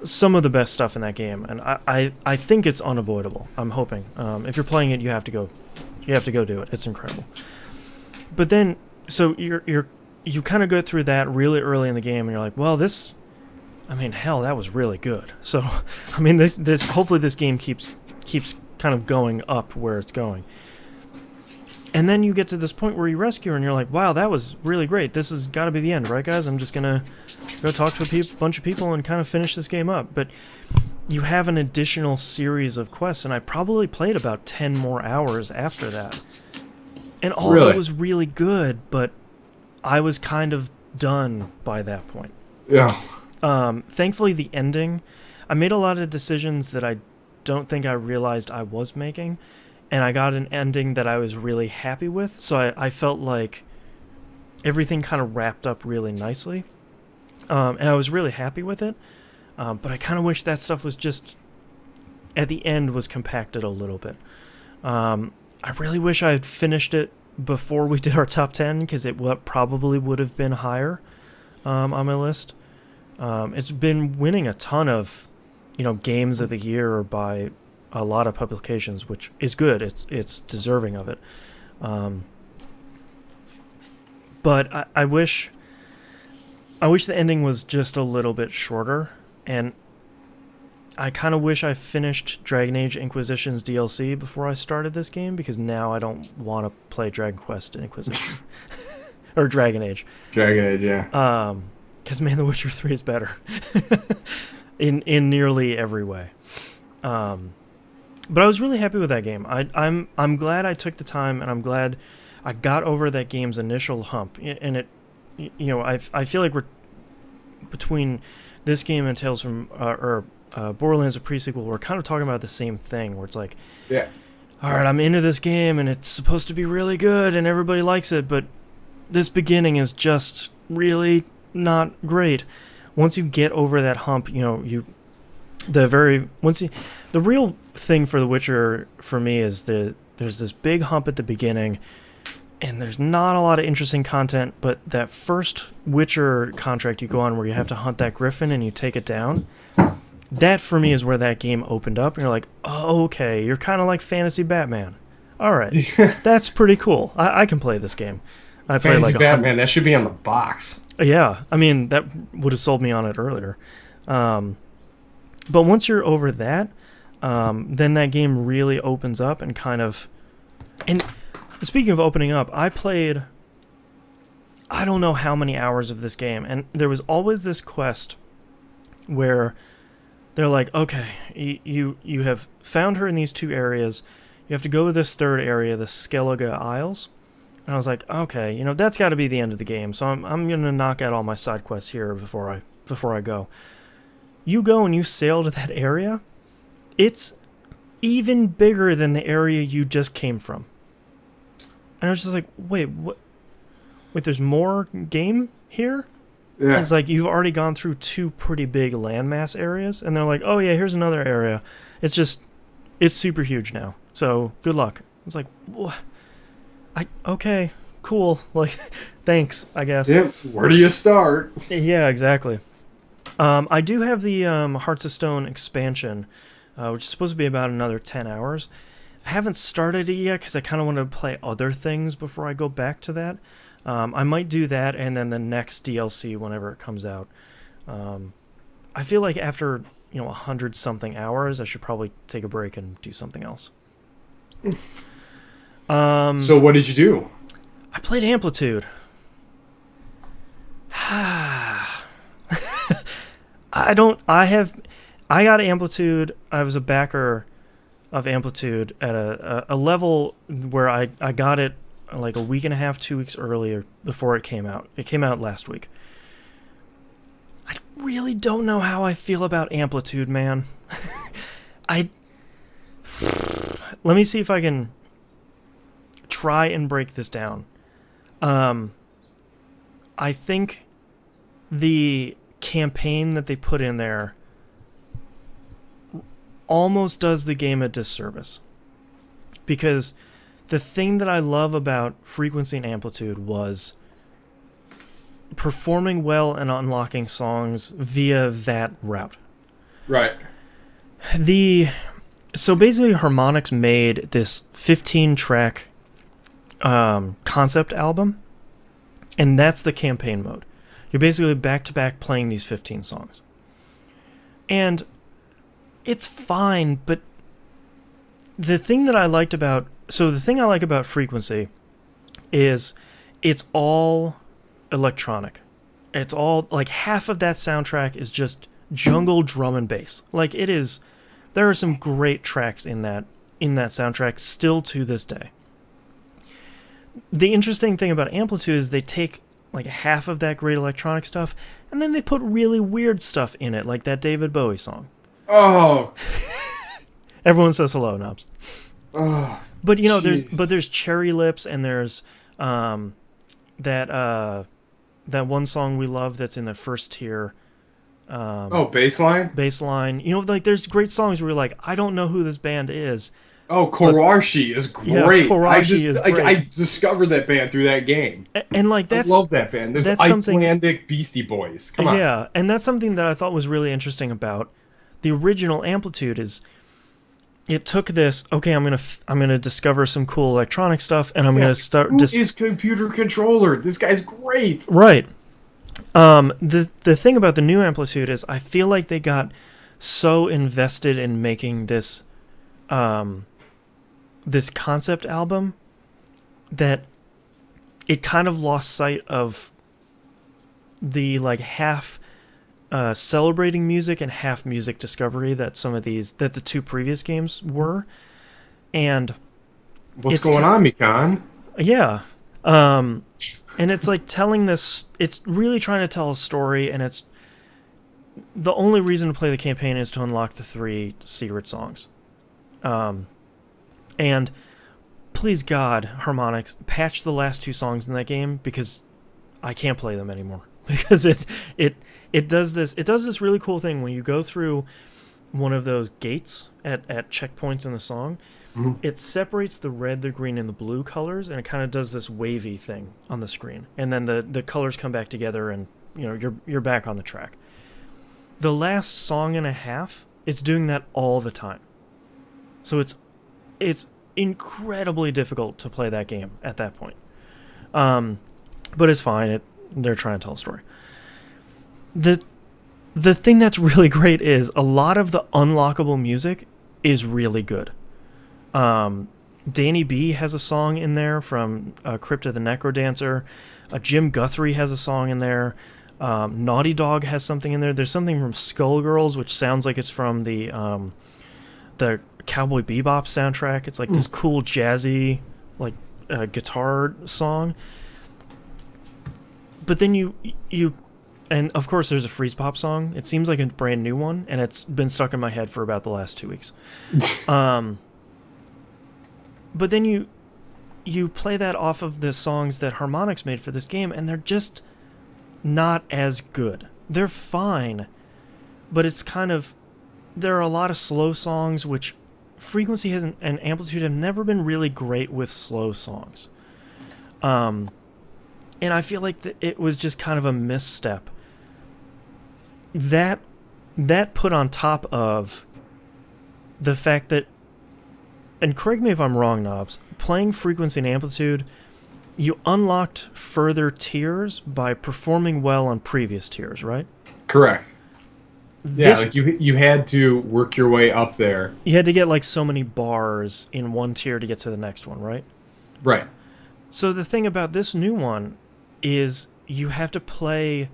some of the best stuff in that game, and I think it's unavoidable. I'm hoping. If you're playing it, you have to go do it. It's incredible. But then, so you kind of go through that really early in the game, and you're like, well, this, I mean, hell, that was really good. So, I mean, this hopefully this game keeps kind of going up where it's going. And then you get to this point where you rescue her, and you're like, wow, that was really great. This has got to be the end, right, guys? I'm just going to go talk to a bunch of people and kind of finish this game up. But you have an additional series of quests, and I probably played about 10 more hours after that. And all of it was really good, but I was kind of done by that point. Yeah. Thankfully, the ending, I made a lot of decisions that I don't think I realized I was making, and I got an ending that I was really happy with, so I felt like everything kind of wrapped up really nicely, and I was really happy with it, but I kind of wish that stuff was just, at the end, was compacted a little bit. I really wish I had finished it before we did our top 10, because it probably would have been higher on my list. It's been winning a ton of, games of the year by a lot of publications, which is good. It's deserving of it. But I wish the ending was just a little bit shorter, and I kind of wish I finished Dragon Age Inquisition's DLC before I started this game, because now I don't want to play Dragon Quest Inquisition. Or Dragon Age. Dragon Age, yeah. Because, man, The Witcher 3 is better. in nearly every way. But I was really happy with that game. I'm glad I took the time, and I'm glad I got over that game's initial hump. And it, I feel like we're between this game and Tales from Borderlands, a pre-sequel, we're kind of talking about the same thing, where it's like, yeah, all right, I'm into this game, and it's supposed to be really good, and everybody likes it, but this beginning is just really not great. Once you get over that hump, the real thing for The Witcher for me is there's this big hump at the beginning, and there's not a lot of interesting content, but that first Witcher contract you go on where you have to hunt that griffin and you take it down, that for me is where that game opened up, and you're like, oh, okay, you're kind of like Fantasy Batman. All right, that's pretty cool. I can play this game. I played Fantasy Batman, that should be on the box. Yeah, I mean, that would have sold me on it earlier. But once you're over that, then that game really opens up and kind of... And speaking of opening up, I played... I don't know how many hours of this game, and there was always this quest where they're like, okay, you have found her in these two areas, you have to go to this third area, the Skellige Isles. And I was like, okay, that's got to be the end of the game, so I'm going to knock out all my side quests here before I go. You go and you sail to that area. It's even bigger than the area you just came from. And I was just like, wait, what? Wait, there's more game here? Yeah. It's like you've already gone through two pretty big landmass areas, and they're like, oh yeah, here's another area. It's super huge now. So good luck. It's like, okay, cool. Like, thanks, I guess. Yep. Where do you start? Yeah, exactly. I do have the Hearts of Stone expansion, which is supposed to be about another 10 hours. I haven't started it yet because I kind of want to play other things before I go back to that. I might do that and then the next DLC whenever it comes out. I feel like after 100-something hours, I should probably take a break and do something else. So what did you do? I played Amplitude. I got Amplitude. I was a backer of Amplitude at a level where I got it like a week and a half, 2 weeks earlier before it came out. It came out last week. I really don't know how I feel about Amplitude, man. Let me see if I can try and break this down. I think the campaign that they put in there almost does the game a disservice. Because the thing that I love about Frequency and Amplitude was performing well and unlocking songs via that route. Right. So basically Harmonix made this 15-track concept album, and that's the campaign mode. You're basically back-to-back playing these 15 songs. And it's fine, but the thing I like about Frequency is it's all electronic. It's all, like, half of that soundtrack is just jungle drum and bass. Like, it is, there are some great tracks in that soundtrack still to this day. The interesting thing about Amplitude is they take like half of that great electronic stuff and then they put really weird stuff in it, like that David Bowie song. Oh. Everyone says hello, Knobs. Oh. But there's Cherry Lips, and there's that one song we love that's in the first tier. Baseline. Like there's great songs where you're like, I don't know who this band is. Oh, Karashi is great. Yeah, Karashi is great. I discovered that band through that game. And like I love that band. There's Icelandic Beastie Boys. Come on. Yeah, and that's something that I thought was really interesting about the original Amplitude is it took this, okay, I'm gonna discover some cool electronic stuff, and I'm gonna start. Who is Computer Controller? This guy's great. Right. The thing about the new Amplitude is I feel like they got so invested in making this this concept album that it kind of lost sight of the like half celebrating music and half music discovery that the two previous games were. And what's going on, Mikan? Yeah. And it's like telling this, it's really trying to tell a story, and it's the only reason to play the campaign is to unlock the 3 secret songs. And please God, Harmonix, patch the last 2 songs in that game, because I can't play them anymore. Because it does this really cool thing when you go through one of those gates at checkpoints in the song. Mm-hmm. It separates the red, the green, and the blue colors, and it kind of does this wavy thing on the screen. And then the colors come back together, and you're back on the track. The last song and a half, it's doing that all the time. So it's incredibly difficult to play that game at that point. But it's fine. They're trying to tell a story. The thing that's really great is a lot of the unlockable music is really good. Danny B has a song in there from Crypt of the Necrodancer. Jim Guthrie has a song in there. Naughty Dog has something in there. There's something from Skullgirls, which sounds like it's from the Cowboy Bebop soundtrack. It's like this cool jazzy like guitar song. But then you and of course there's a Freeze Pop song. It seems like a brand new one, and it's been stuck in my head for about the last 2 weeks. But then you play that off of the songs that Harmonix made for this game, and they're just not as good. They're fine, but it's kind of, there are a lot of slow songs, which Frequency and Amplitude have never been really great with slow songs. And I feel like it was just kind of a misstep. That put on top of the fact that, and correct me if I'm wrong, Knobs, playing Frequency and Amplitude, you unlocked further tiers by performing well on previous tiers, right? Correct. Yeah, like you had to work your way up there. You had to get like so many bars in one tier to get to the next one, right? Right. So the thing about this new one is you have to play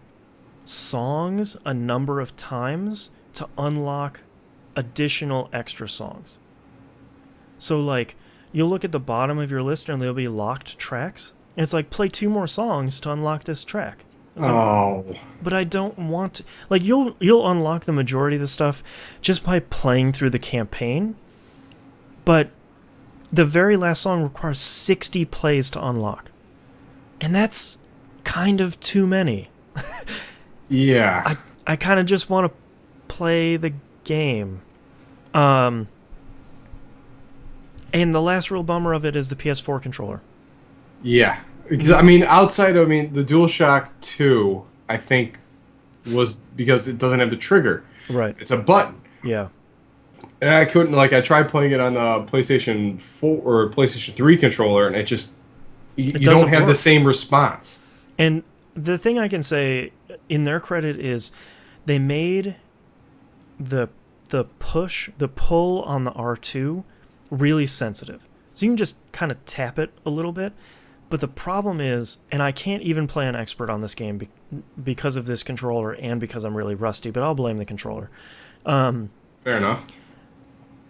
songs a number of times to unlock additional extra songs. So like you'll look at the bottom of your list and there'll be locked tracks. And it's like play 2 more songs to unlock this track. But I don't want to, like you'll unlock the majority of the stuff just by playing through the campaign. But the very last song requires 60 plays to unlock. And that's kind of too many. Yeah. I kind of just want to play the game. And the last real bummer of it is the PS4 controller. Yeah. Because, I mean, outside of, the DualShock 2, I think, was because it doesn't have the trigger. Right. It's a button. Yeah. And I couldn't, like, I tried playing it on the PlayStation 4 or PlayStation 3 controller, and it just, you don't have the same response. And the thing I can say, in their credit, is they made the pull on the R2 really sensitive. So you can just kind of tap it a little bit. But the problem is, and I can't even play an expert on this game because of this controller and because I'm really rusty, but I'll blame the controller. Fair enough.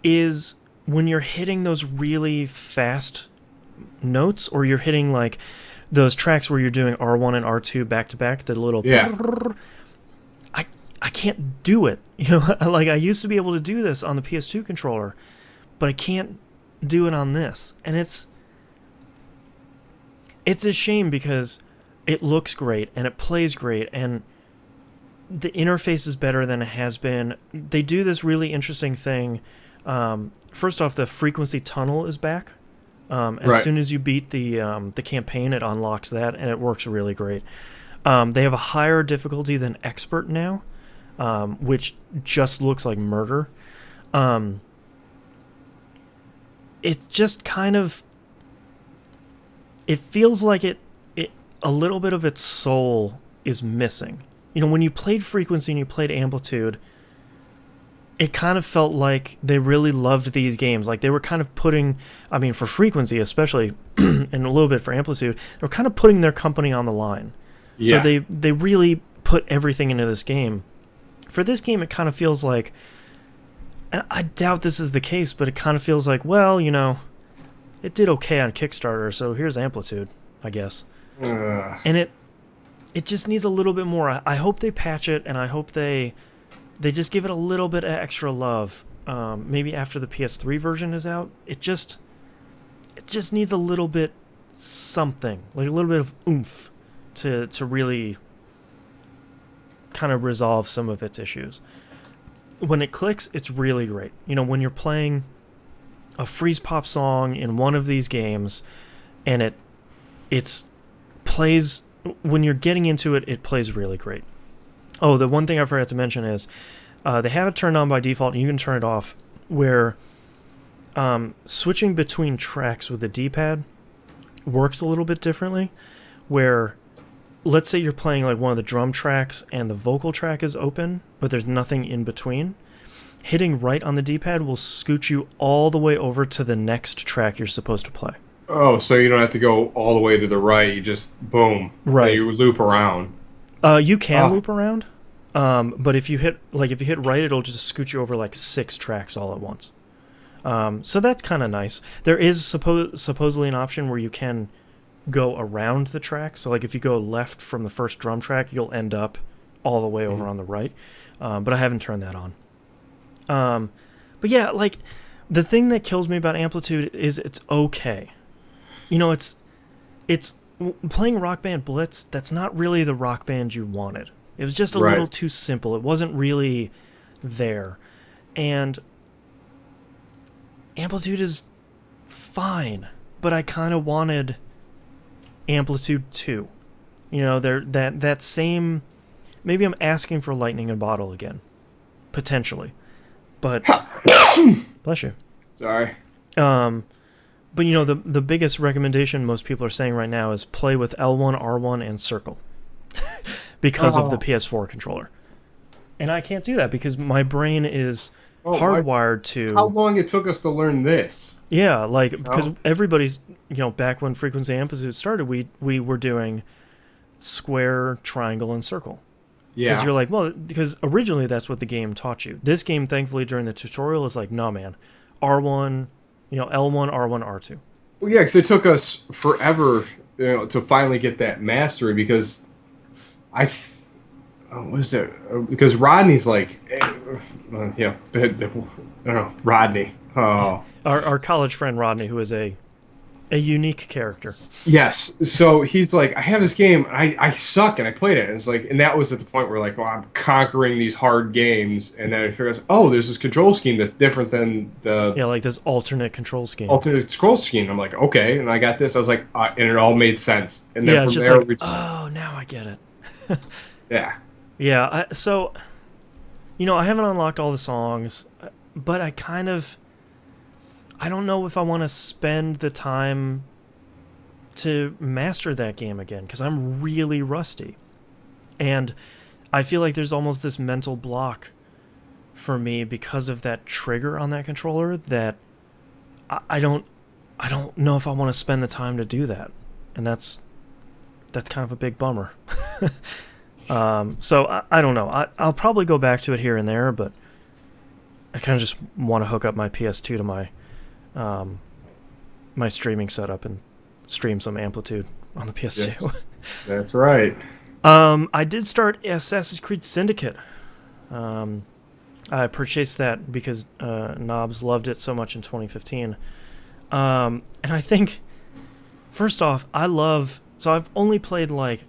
Is when you're hitting those really fast notes, or you're hitting like those tracks where you're doing R1 and R2 back to back, the little... Yeah. I can't do it. You know, like I used to be able to do this on the PS2 controller, but I can't do it on this. And it's a shame because it looks great and it plays great and the interface is better than it has been. They do this really interesting thing. First off, the frequency tunnel is back. As soon as you beat the campaign, it unlocks that and it works really great. They have a higher difficulty than expert now, which just looks like murder. It just kind of... It feels like it a little bit of its soul is missing. You know, when you played Frequency and you played Amplitude, it kind of felt like they really loved these games. Like they were kind of putting, I mean, for Frequency especially, and a little bit for Amplitude, they were kind of putting their company on the line. Yeah. So they really put everything into this game. For this game, it kind of feels like, and I doubt this is the case, but it kind of feels like, well, you know, it did okay on Kickstarter, so here's Amplitude, I guess. And it just needs a little bit more. I hope they patch it, and I hope they just give it a little bit of extra love. Maybe after the PS3 version is out, it just needs a little bit something, like a little bit of oomph to really kind of resolve some of its issues. When it clicks, it's really great. You know, when you're playing a freeze pop song in one of these games and it plays, when you're getting into it, it plays really great. Oh, the one thing I forgot to mention is they have it turned on by default and you can turn it off, where switching between tracks with the D-pad works a little bit differently, where let's say you're playing like one of the drum tracks and the vocal track is open, but there's nothing in between. Hitting right on the D-pad will scoot you all the way over to the next track you're supposed to play. Oh, so you don't have to go all the way to the right. You just, boom. Right. You loop around. You can loop around, but if you hit right, it'll just scoot you over like 6 tracks all at once. So that's kind of nice. There is supposedly an option where you can go around the track. So like if you go left from the first drum track, you'll end up all the way over on the right. But I haven't turned that on. But yeah, like the thing that kills me about Amplitude is it's okay. You know, it's playing Rock Band Blitz, that's not really the Rock Band you wanted. It was just a Right. little too simple. It wasn't really there. And Amplitude is fine, but I kind of wanted Amplitude 2. You know, that same... Maybe I'm asking for lightning in a bottle again. Potentially. But... Bless you. Sorry. But, you know, the biggest recommendation most people are saying right now is play with L1, R1, and circle. Because of the PS4 controller. And I can't do that because my brain is hardwired to... How long it took us to learn this? Yeah, like, because everybody's, you know, back when Frequency Amplitude started, we were doing square, triangle, and circle. Yeah. Because you're like, well, because originally that's what the game taught you. This game, thankfully, during the tutorial is like, no, man, R1, you know, L1, R1, R2. Well, yeah, because it took us forever, you know, to finally get that mastery. Because what is it? Because Rodney's like, yeah, I don't know, Rodney. Oh, Our college friend Rodney, who is a unique character. yes. So he's like, I have this game. I suck, and I played it. And it's like, and that was at the point where like, well, I'm conquering these hard games, and then I figured, oh, there's this control scheme that's different than the like this alternate control scheme. alternate control scheme. I'm like, okay, and I got this. I was like, and it all made sense. And then it's from just there, like, oh, now I get it. yeah. Yeah, so, you know, I haven't unlocked all the songs, but I don't know if I want to spend the time to master that game again, because I'm really rusty. And I feel like there's almost this mental block for me because of that trigger on that controller that I don't know if I want to spend the time to do that. And that's kind of a big bummer. So I don't know. I'll probably go back to it here and there, but I kind of just want to hook up my PS2 to my my streaming setup and stream some Amplitude on the PS2. Yes, that's right. I did start Assassin's Creed Syndicate. I purchased that because Knobs loved it so much in 2015. And I think, first off, so I've only played like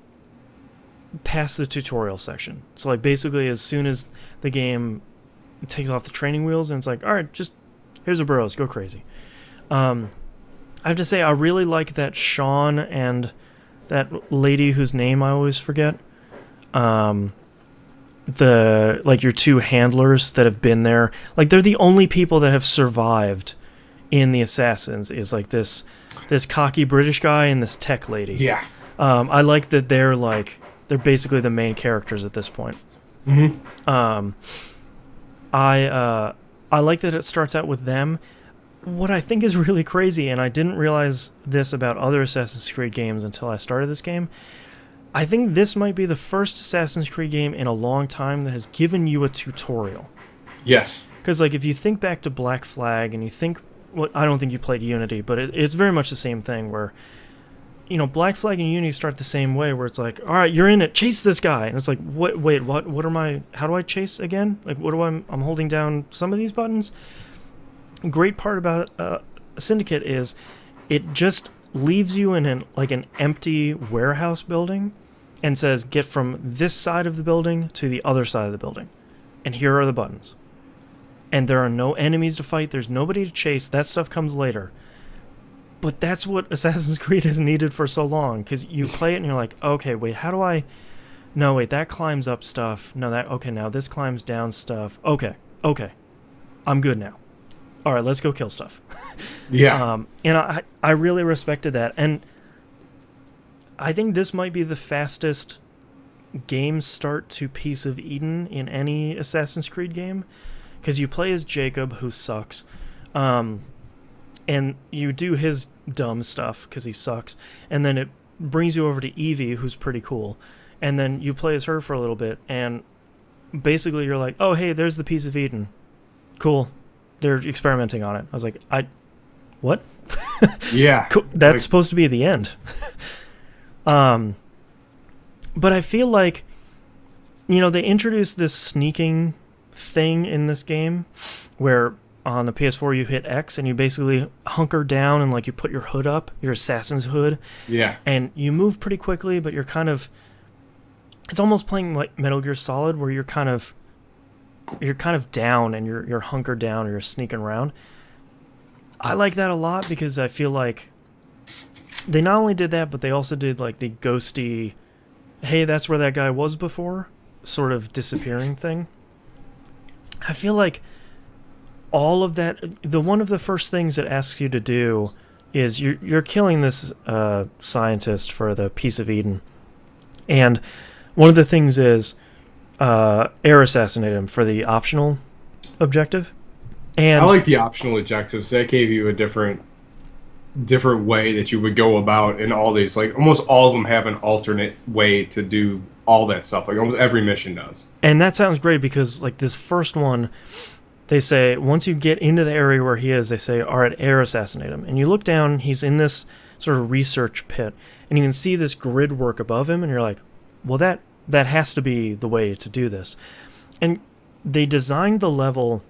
past the tutorial section. So like basically as soon as the game takes off the training wheels and it's like, all right, just here's a burrows, go crazy. I have to say I really like that Sean and that lady whose name I always forget. The like your two handlers that have been there, like they're the only people that have survived in the Assassins, is like this cocky British guy and this tech lady. Yeah. I like that they're basically the main characters at this point. Mm-hmm. I like that it starts out with them. What I think is really crazy, and I didn't realize this about other Assassin's Creed games until I started this game, I think this might be the first Assassin's Creed game in a long time that has given you a tutorial. Yes. Because like if you think back to Black Flag and you think, well, I don't think you played Unity, but it's very much the same thing where, you know, Black Flag and Unity start the same way, where it's like, all right, you're in it, chase this guy, and it's like, what how do I chase again? Like, I'm holding down some of these buttons. Great part about Syndicate is it just leaves you in an empty warehouse building and says, get from this side of the building to the other side of the building, and here are the buttons. And there are no enemies to fight, there's nobody to chase, that stuff comes later. But that's what Assassin's Creed has needed for so long, because you play it and you're like, okay, wait, how do I... No, wait, that climbs up stuff. No, okay, now this climbs down stuff. Okay, I'm good now. All right, let's go kill stuff. Yeah. And I really respected that. And I think this might be the fastest game start to Piece of Eden in any Assassin's Creed game, because you play as Jacob, who sucks. And you do his dumb stuff because he sucks, and then it brings you over to Evie, who's pretty cool, and then you play as her for a little bit, and basically you're like, oh, hey, there's the Piece of Eden. Cool. They're experimenting on it. I was like, what? Yeah. Cool. That's supposed to be the end. But I feel like, you know, they introduced this sneaking thing in this game where on the PS4, you hit X and you basically hunker down and like you put your hood up, your assassin's hood, Yeah. and you move pretty quickly, but you're kind of, it's almost playing like Metal Gear Solid where you're kind of down and you're hunkered down or you're sneaking around. I like that a lot because I feel like they not only did that, but they also did like the ghosty, hey, that's where that guy was before, sort of disappearing thing. I feel like all of that, one of the first things it asks you to do is you're killing this scientist for the Piece of Eden, and one of the things is air assassinate him for the optional objective. And I like the optional objectives. That gave you a different way that you would go about in all these. Like almost all of them have an alternate way to do all that stuff. Like almost every mission does. And that sounds great because like this first one, they say once you get into the area where he is, they say, all right, air assassinate him. And you look down, he's in this sort of research pit, and you can see this grid work above him, and you're like, well, that has to be the way to do this. And they designed the level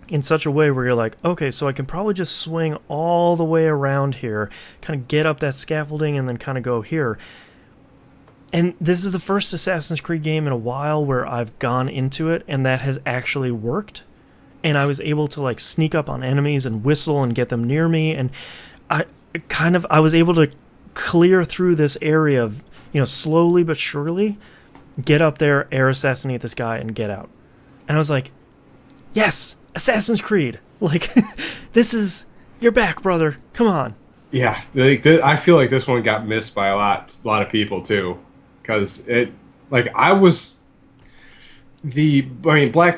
in such a way where you're like, okay, so I can probably just swing all the way around here, kind of get up that scaffolding, and then kind of go here. And this is the first Assassin's Creed game in a while where I've gone into it, and that has actually worked. And I was able to like sneak up on enemies and whistle and get them near me, and I was able to clear through this area of, slowly but surely, get up there, air assassinate this guy, and get out. And I was like, yes, Assassin's Creed. Like, you're back, brother. Come on. Yeah, I feel like this one got missed by a lot of people too, because Black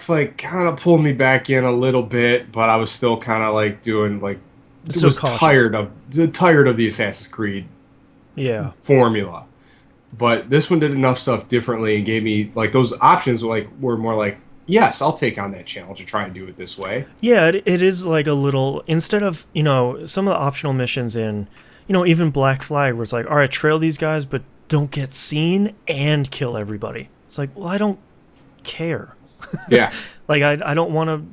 Flag kind of pulled me back in a little bit, but I was still kind of like doing like tired of the Assassin's Creed formula. But this one did enough stuff differently and gave me like those options were more like, yes, I'll take on that challenge and try and do it this way. Yeah, it is like a little, instead of, some of the optional missions in, even Black Flag where it's like, all right, trail these guys, but don't get seen and kill everybody. It's like, well, I don't care. Yeah. Like, I don't want to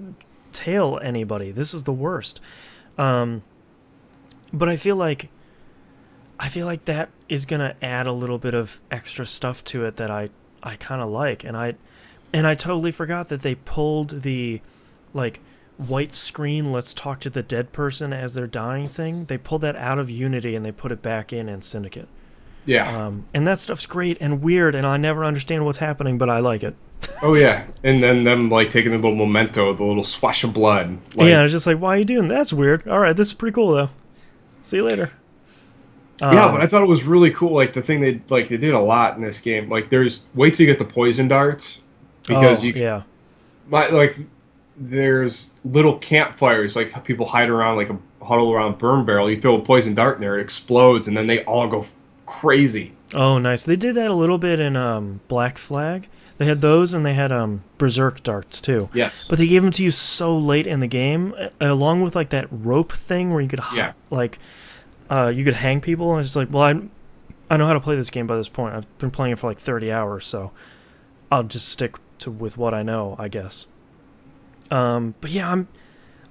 tail anybody. This is the worst. But I feel like that is going to add a little bit of extra stuff to it that I kind of like. And I totally forgot that they pulled the, like, white screen, let's talk to the dead person as they're dying thing. They pulled that out of Unity and they put it back in Syndicate. Yeah. And that stuff's great and weird, and I never understand what's happening, but I like it. Oh, yeah. And then them, like, taking the little memento, the little swash of blood. Like, yeah, I was just like, why are you doing that? That's weird. All right, this is pretty cool, though. See you later. Yeah, but I thought it was really cool. Like, the thing they did a lot in this game. Like, wait till you get the poison darts. Because there's little campfires, like people hide around, like a huddle around a burn barrel. You throw a poison dart in there, it explodes, and then they all go crazy. Oh, nice. They did that a little bit in Black Flag. They had those, and they had berserk darts too. Yes. But they gave them to you so late in the game, along with like that rope thing where you could you could hang people, and it's just like, well, I know how to play this game by this point. I've been playing it for like 30 hours, so I'll just stick with what I know, I guess. But yeah,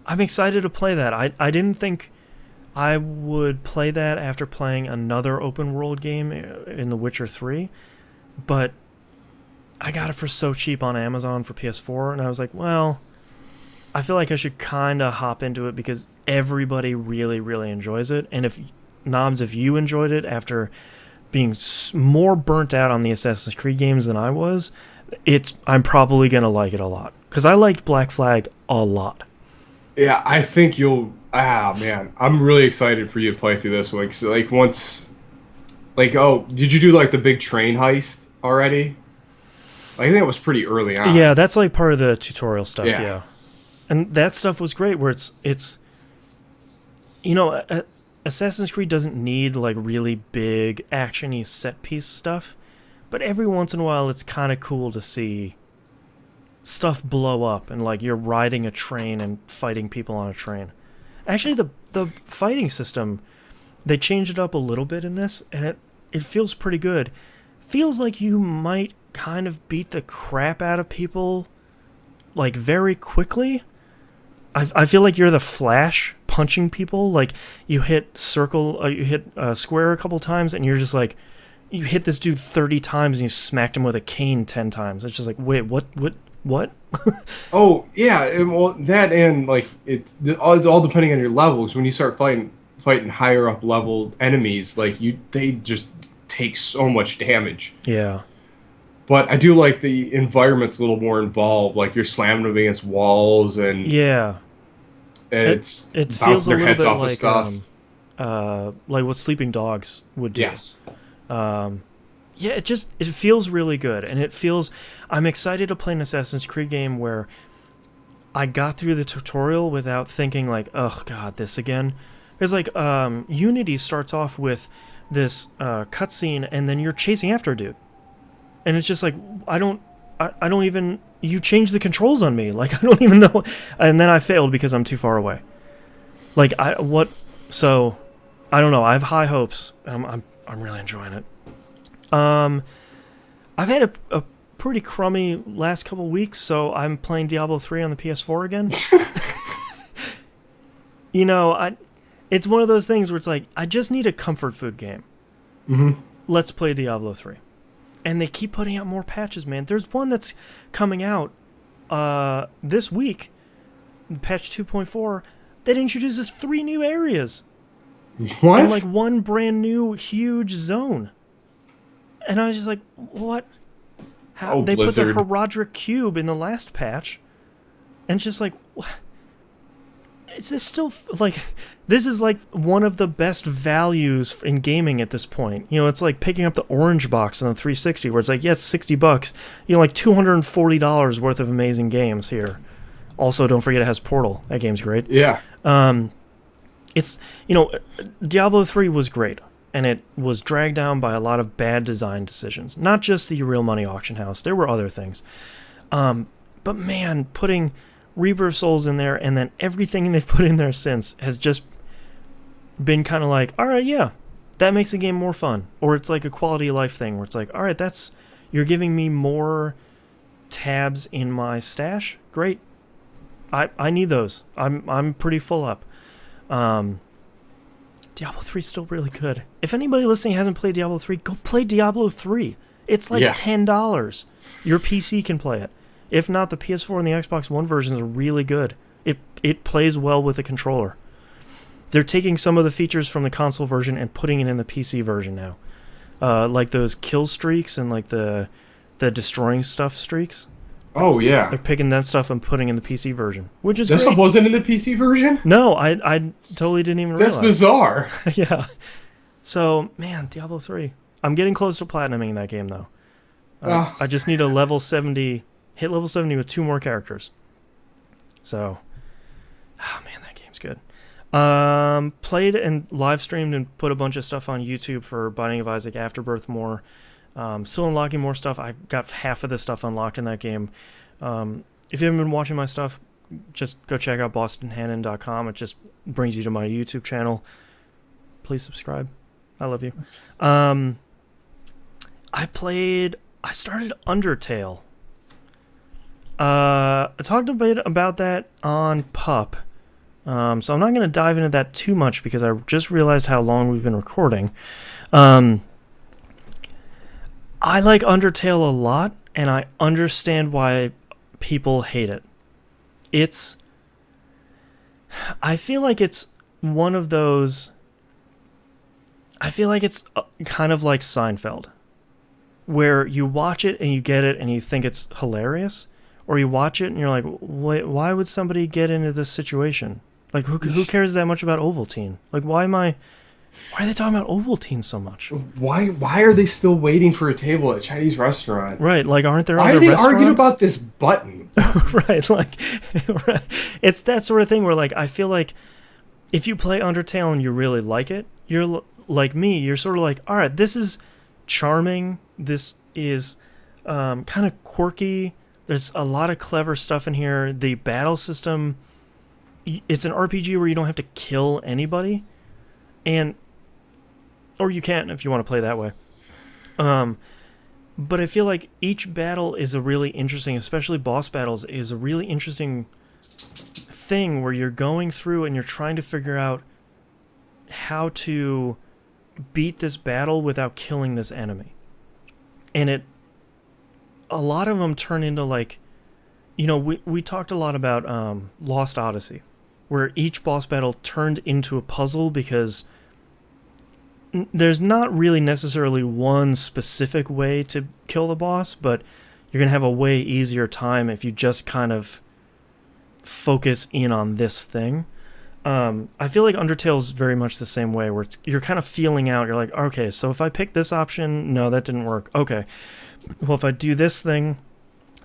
I'm excited to play that. I didn't think I would play that after playing another open world game in The Witcher 3, but I got it for so cheap on Amazon for PS4, and I was like, well, I feel like I should kind of hop into it because everybody really, really enjoys it. And if you enjoyed it after being more burnt out on the Assassin's Creed games than I was, I'm probably going to like it a lot. Because I liked Black Flag a lot. Yeah, I think you'll... man. I'm really excited for you to play through this one. Cause, like, once... Like, did you do, like, the big train heist already? I think it was pretty early on. Yeah, that's, like, part of the tutorial stuff, yeah. And that stuff was great, where it's Assassin's Creed doesn't need, like, really big, action-y set-piece stuff. But every once in a while, it's kind of cool to see stuff blow up, and like you're riding a train and fighting people on a train. Actually, the fighting system, they changed it up a little bit in this, and it feels pretty good. Feels like you might kind of beat the crap out of people, like very quickly. I feel like you're the Flash punching people. Like you hit square a couple times, and you're just like, you hit this dude 30 times, and you smacked him with a cane 10 times. It's just like, wait, what? Oh yeah, and, well that and like it's all depending on your levels. When you start fighting higher up level enemies, like they just take so much damage. Yeah. But I do like the environment's a little more involved. Like you're slamming them against walls and Yeah. it's It feels bouncing a their little heads bit off of stuff. like what Sleeping Dogs would do. Yes. Yeah, it feels really good, and I'm excited to play an Assassin's Creed game where I got through the tutorial without thinking like, oh god, this again. Because like Unity starts off with this cutscene, and then you're chasing after a dude, and it's just like I don't even, you changed the controls on me, like I don't even know, and then I failed because I'm too far away. Like so I don't know. I have high hopes. I'm really enjoying it. I've had a pretty crummy last couple weeks, so I'm playing Diablo 3 on the PS4 again. You know, it's one of those things where it's like, I just need a comfort food game. Mm-hmm. Let's play Diablo 3. And they keep putting out more patches, man. There's one that's coming out this week, patch 2.4, that introduces 3 new areas. What? And like one brand new huge zone. And I was just like, what? How they Blizzard. put the Herodric Cube in the last patch. And it's just like, what? Is this still, like, this is like one of the best values in gaming at this point. You know, it's like picking up the orange box on the 360, where it's like, yeah, it's $60. You know, like $240 worth of amazing games here. Also, don't forget it has Portal. That game's great. Yeah. It's, you know, Diablo 3 was great, and it was dragged down by a lot of bad design decisions. Not just the Real Money Auction House. There were other things. But man, putting Reaper of Souls in there, and then everything they've put in there since has just been kind of like, all right, yeah, that makes the game more fun. Or it's like a quality of life thing where it's like, all right, you're giving me more tabs in my stash. Great. I need those. I'm pretty full up. Diablo 3 is still really good. If anybody listening hasn't played Diablo 3, go play Diablo 3. It's like $10. Your PC can play it. If not, the PS4 and the Xbox One versions are really good. It plays well with the controller. They're taking some of the features from the console version and putting it in the PC version now. Like those kill streaks and like the destroying stuff streaks. Oh, yeah. They're picking that stuff and putting in the PC version, which is that great. stuff wasn't in the PC version? No, I totally didn't even realize. That's bizarre. Yeah. So, man, Diablo 3. I'm getting close to platinuming that game, though. I just need a level 70, hit level 70 with 2 more characters. So, oh man, that game's good. Played and live streamed and put a bunch of stuff on YouTube for Binding of Isaac Afterbirth more. Still unlocking more stuff. I got half of the stuff unlocked in that game. If you haven't been watching my stuff, just go check out bostonhannon.com. It just brings you to my YouTube channel. Please subscribe. I love you. I started Undertale. I talked a bit about that on Pup. So I'm not going to dive into that too much because I just realized how long we've been recording. I like Undertale a lot, and I understand why people hate it. I feel like it's one of those... I feel like it's kind of like Seinfeld, where you watch it and you get it and you think it's hilarious, or you watch it and you're like, why would somebody get into this situation? Like, who cares that much about Ovaltine? Like, why are they talking about Ovaltine so much? Why are they still waiting for a table at a Chinese restaurant? Right, like, aren't there other restaurants? Why are they arguing about this button? Right, like, right. It's that sort of thing where, like, I feel like if you play Undertale and you really like it, you're like me, you're sort of like, all right, this is charming, this is kind of quirky, there's a lot of clever stuff in here, the battle system, it's an RPG where you don't have to kill anybody, or you can if you want to play that way. But I feel like each battle is a really interesting, especially boss battles, is a really interesting thing where you're going through and you're trying to figure out how to beat this battle without killing this enemy. And a lot of them turn into like, we talked a lot about Lost Odyssey, where each boss battle turned into a puzzle because there's not really necessarily one specific way to kill the boss, but you're going to have a way easier time if you just kind of focus in on this thing. I feel like Undertale's very much the same way, where you're kind of feeling out. You're like, okay, so if I pick this option, no, that didn't work. Okay, well, if I do this thing,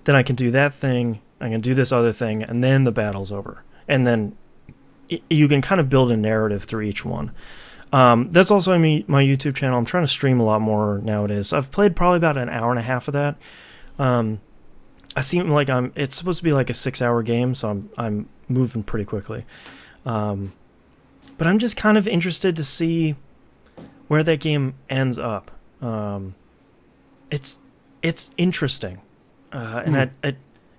then I can do that thing, I can do this other thing, and then the battle's over. And then you can kind of build a narrative through each one. That's also my YouTube channel. I'm trying to stream a lot more nowadays. I've played probably about an hour and a half of that. I seem like it's supposed to be like a 6-hour game, so I'm moving pretty quickly. But I'm just kind of interested to see where that game ends up. It's interesting, and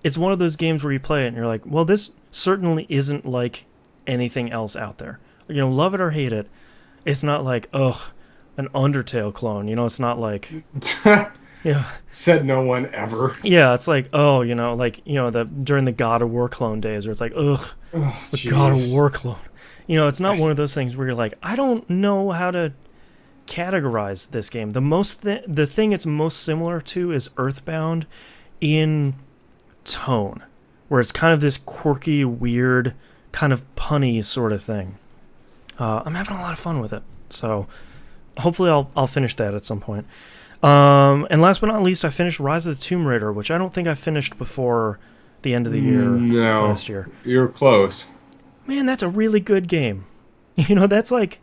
it's one of those games where you play it and you're like, well, this certainly isn't like anything else out there. Love it or hate it, it's not like, ugh, an Undertale clone. It's not like, yeah. Said no one ever. Yeah, it's like, oh, during the God of War clone days, where it's like, ugh, the geez. God of War clone. It's not one of those things where you're like, I don't know how to categorize this game. The thing it's most similar to is Earthbound in tone, where it's kind of this quirky, weird, kind of punny sort of thing. I'm having a lot of fun with it, so hopefully I'll finish that at some point. And last but not least, I finished Rise of the Tomb Raider, which I don't think I finished before the end of the year last year. You're close. Man, that's a really good game. That's like,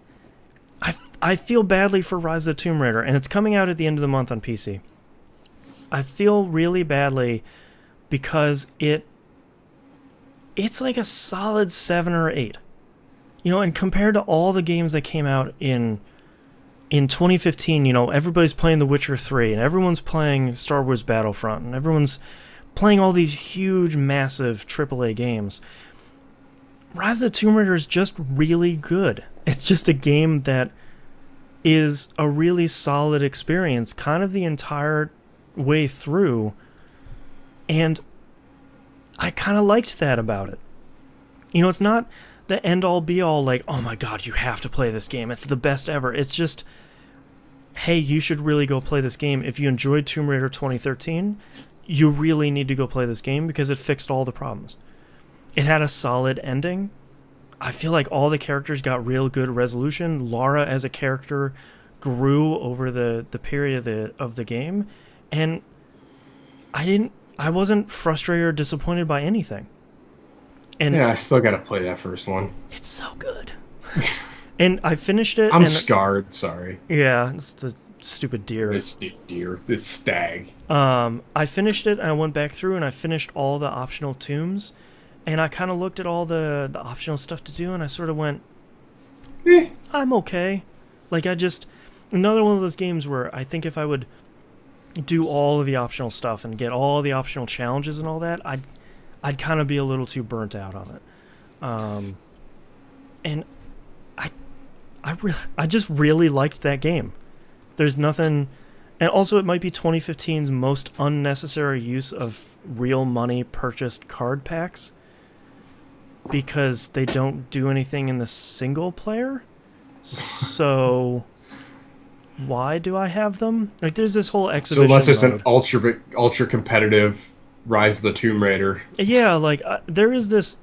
I feel badly for Rise of the Tomb Raider, and it's coming out at the end of the month on PC. I feel really badly because it's like a solid 7 or 8. And compared to all the games that came out in 2015, everybody's playing The Witcher 3, and everyone's playing Star Wars Battlefront, and everyone's playing all these huge, massive AAA games. Rise of the Tomb Raider is just really good. It's just a game that is a really solid experience kind of the entire way through, and I kind of liked that about it. It's not the end-all be-all, like, oh my god, you have to play this game, it's the best ever. It's just, hey, you should really go play this game. If you enjoyed Tomb Raider 2013, you really need to go play this game because it fixed all the problems. It had a solid ending. I feel like all the characters got real good resolution. Lara as a character grew over the period of the game, and I wasn't frustrated or disappointed by anything. And yeah, I still gotta play that first one. It's so good. And I finished it. I'm scarred, sorry. Yeah, it's the stupid deer. It's the deer. This stag. I finished it, and I went back through, and I finished all the optional tombs, and I kind of looked at all the optional stuff to do, and I sort of went, I'm okay. Like, another one of those games where I think if I would do all of the optional stuff and get all the optional challenges and all that, I'd kind of be a little too burnt out on it. And I just really liked that game. There's nothing, and also it might be 2015's most unnecessary use of real money purchased card packs because they don't do anything in the single player. So why do I have them? Like, there's this whole exhibition. So unless it's mode. an ultra competitive Rise of the Tomb Raider. Yeah, like there is this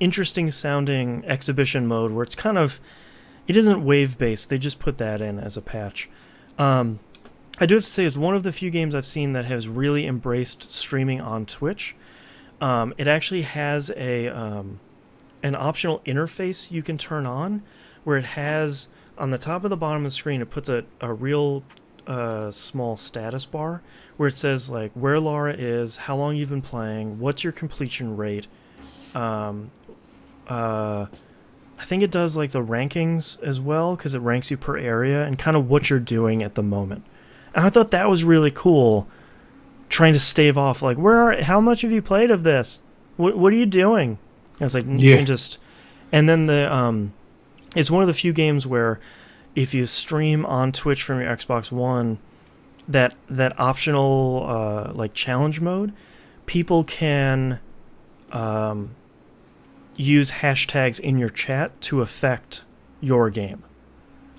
interesting sounding exhibition mode where it's kind of, it isn't wave based. They just put that in as a patch. I do have to say it's one of the few games I've seen that has really embraced streaming on Twitch. It actually has an optional interface you can turn on where it has on the top of the bottom of the screen, it puts a real small status bar where it says like where Lara is, how long you've been playing, what's your completion rate. I think it does like the rankings as well because it ranks you per area and kind of what you're doing at the moment. And I thought that was really cool, trying to stave off like how much have you played of this? What are you doing? And it's like you Yeah. can just, and then it's one of the few games where if you stream on Twitch from your Xbox One, that optional like challenge mode, people can use hashtags in your chat to affect your game.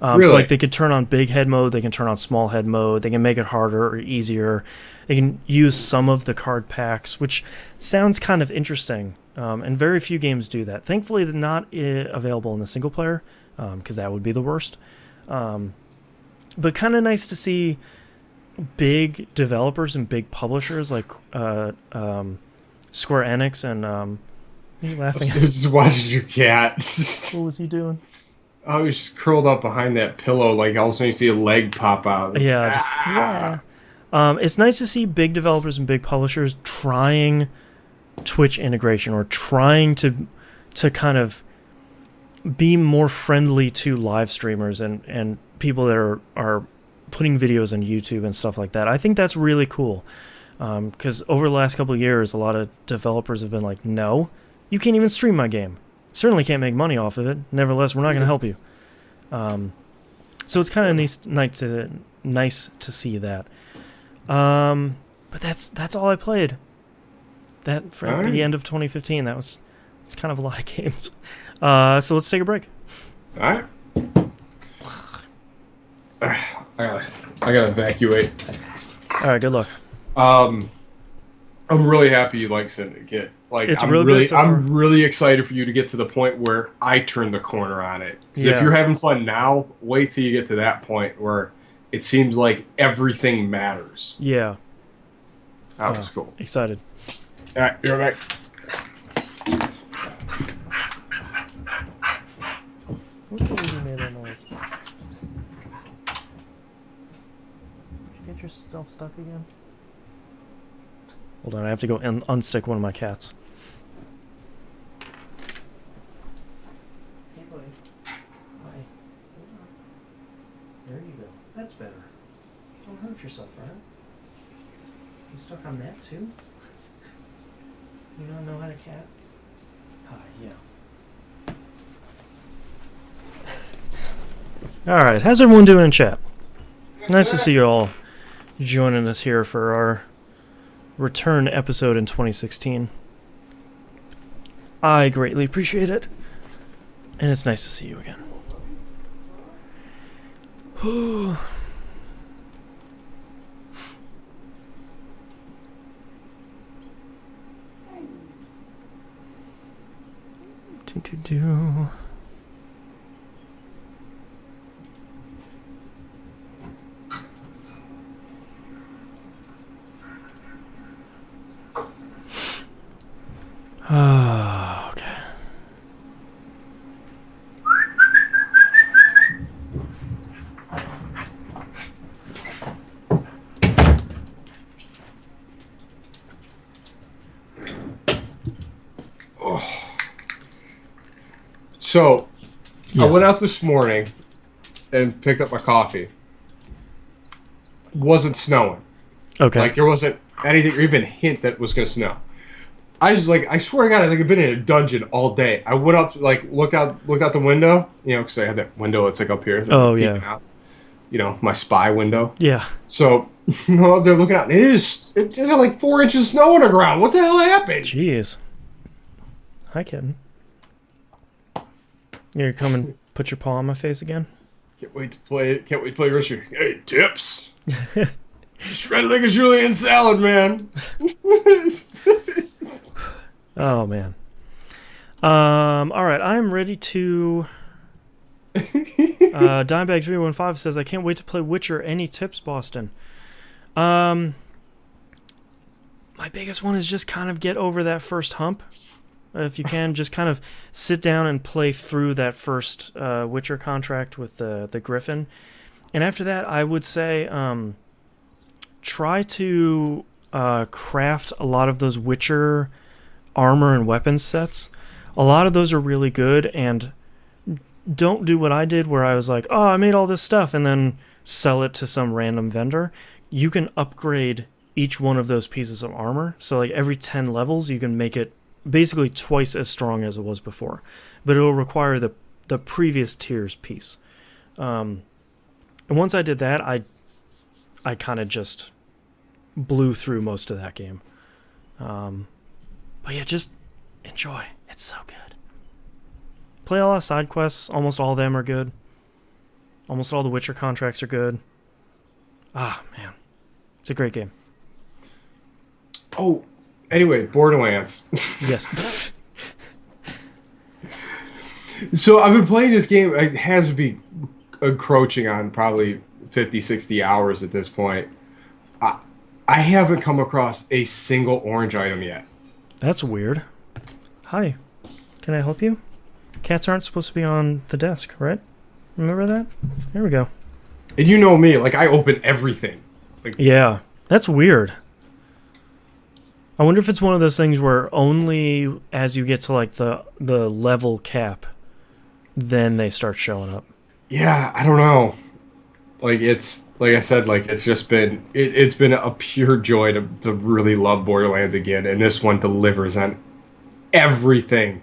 Really? So like they can turn on big head mode, they can turn on small head mode, they can make it harder or easier. They can use some of the card packs, which sounds kind of interesting. And very few games do that. Thankfully, they're not available in the single player, because that would be the worst. But kind of nice to see big developers and big publishers like Square Enix and are you laughing? Just watching your cat. What was he doing? I was just curled up behind that pillow, like all of a sudden you see a leg pop out. It's, Yeah, just it's nice to see big developers and big publishers trying Twitch integration or trying to kind of be more friendly to live streamers and people that are putting videos on YouTube and stuff like that. I think that's really cool, because over the last couple of years, a lot of developers have been like, no, you can't even stream my game. Certainly can't make money off of it. Nevertheless, we're not going to help you. So it's kind of nice to see that. But that's all I played. That for the end of 2015. It's kind of a lot of games. So let's take a break. all right. I gotta evacuate. All right, good luck. I'm really happy you like Syndicate. Like It's I'm real really good so far. I'm really excited for you to get to the point where I turn the corner on it. Because Yeah. if you're having fun now, wait till you get to that point where it seems like everything matters. Yeah, That was cool. excited. All right, you're back. What was you made that noise? Did you get yourself stuck again? Hold on, I have to go and unstick one of my cats. Hey, buddy. Hi. There you go. That's better. Don't hurt yourself, right? You stuck on that too? You don't know how to cat? Hi, yeah. Alright, how's everyone doing in chat? Nice to see you all joining us here for our return episode in 2016. I greatly appreciate it. And it's nice to see you again. Do. Okay. So, I Yes. went out this morning and picked up my coffee. Wasn't snowing. Okay. Like there wasn't anything or even hint that it was gonna snow. I was like, I swear to God, I think I've been in a dungeon all day. I went up, like, looked out the window, you know, because I had that window that's like up here. That's Oh, peeking yeah. out. You know, my spy window. Yeah. So I'm up there looking out, and it got like 4 inches of snow on the ground. What the hell happened? Jeez. Hi, kitten. You're gonna come and put your paw on my face again? Can't wait to play it. Can't wait to play Richard. Hey, tips. Shredded like a julienne salad, man. Oh, man. All right, I'm ready to... Dimebag315 says, I can't wait to play Witcher. Any tips, Boston? My biggest one is just kind of get over that first hump. If you can, just kind of sit down and play through that first Witcher contract with the Griffin. And after that, I would say try to craft a lot of those Witcher armor and weapons sets. A lot of those are really good, and don't do what I did where I was like, oh, I made all this stuff, and then sell it to some random vendor. You can upgrade each one of those pieces of armor. So like every 10 levels, you can make it basically twice as strong as it was before, but it'll require the previous tier's piece. And once I did that, I kind of just blew through most of that game. But yeah, just enjoy. It's so good. Play a lot of side quests. Almost all of them are good. Almost all the Witcher contracts are good. Ah, man. It's a great game. Oh, anyway, Borderlands. Yes. So I've been playing this game. It has to be encroaching on probably 50, 60 hours at this point. I haven't come across a single orange item yet. That's weird. Hi. Can I help you? Cats aren't supposed to be on the desk, right? Remember that? There we go. And you know me, like I open everything. Like, yeah, that's weird. I wonder if it's one of those things where only as you get to like the level cap, then they start showing up. yeah, I don't know. Like it's like I said, like it's just been it's been a pure joy to really love Borderlands again, and this one delivers on everything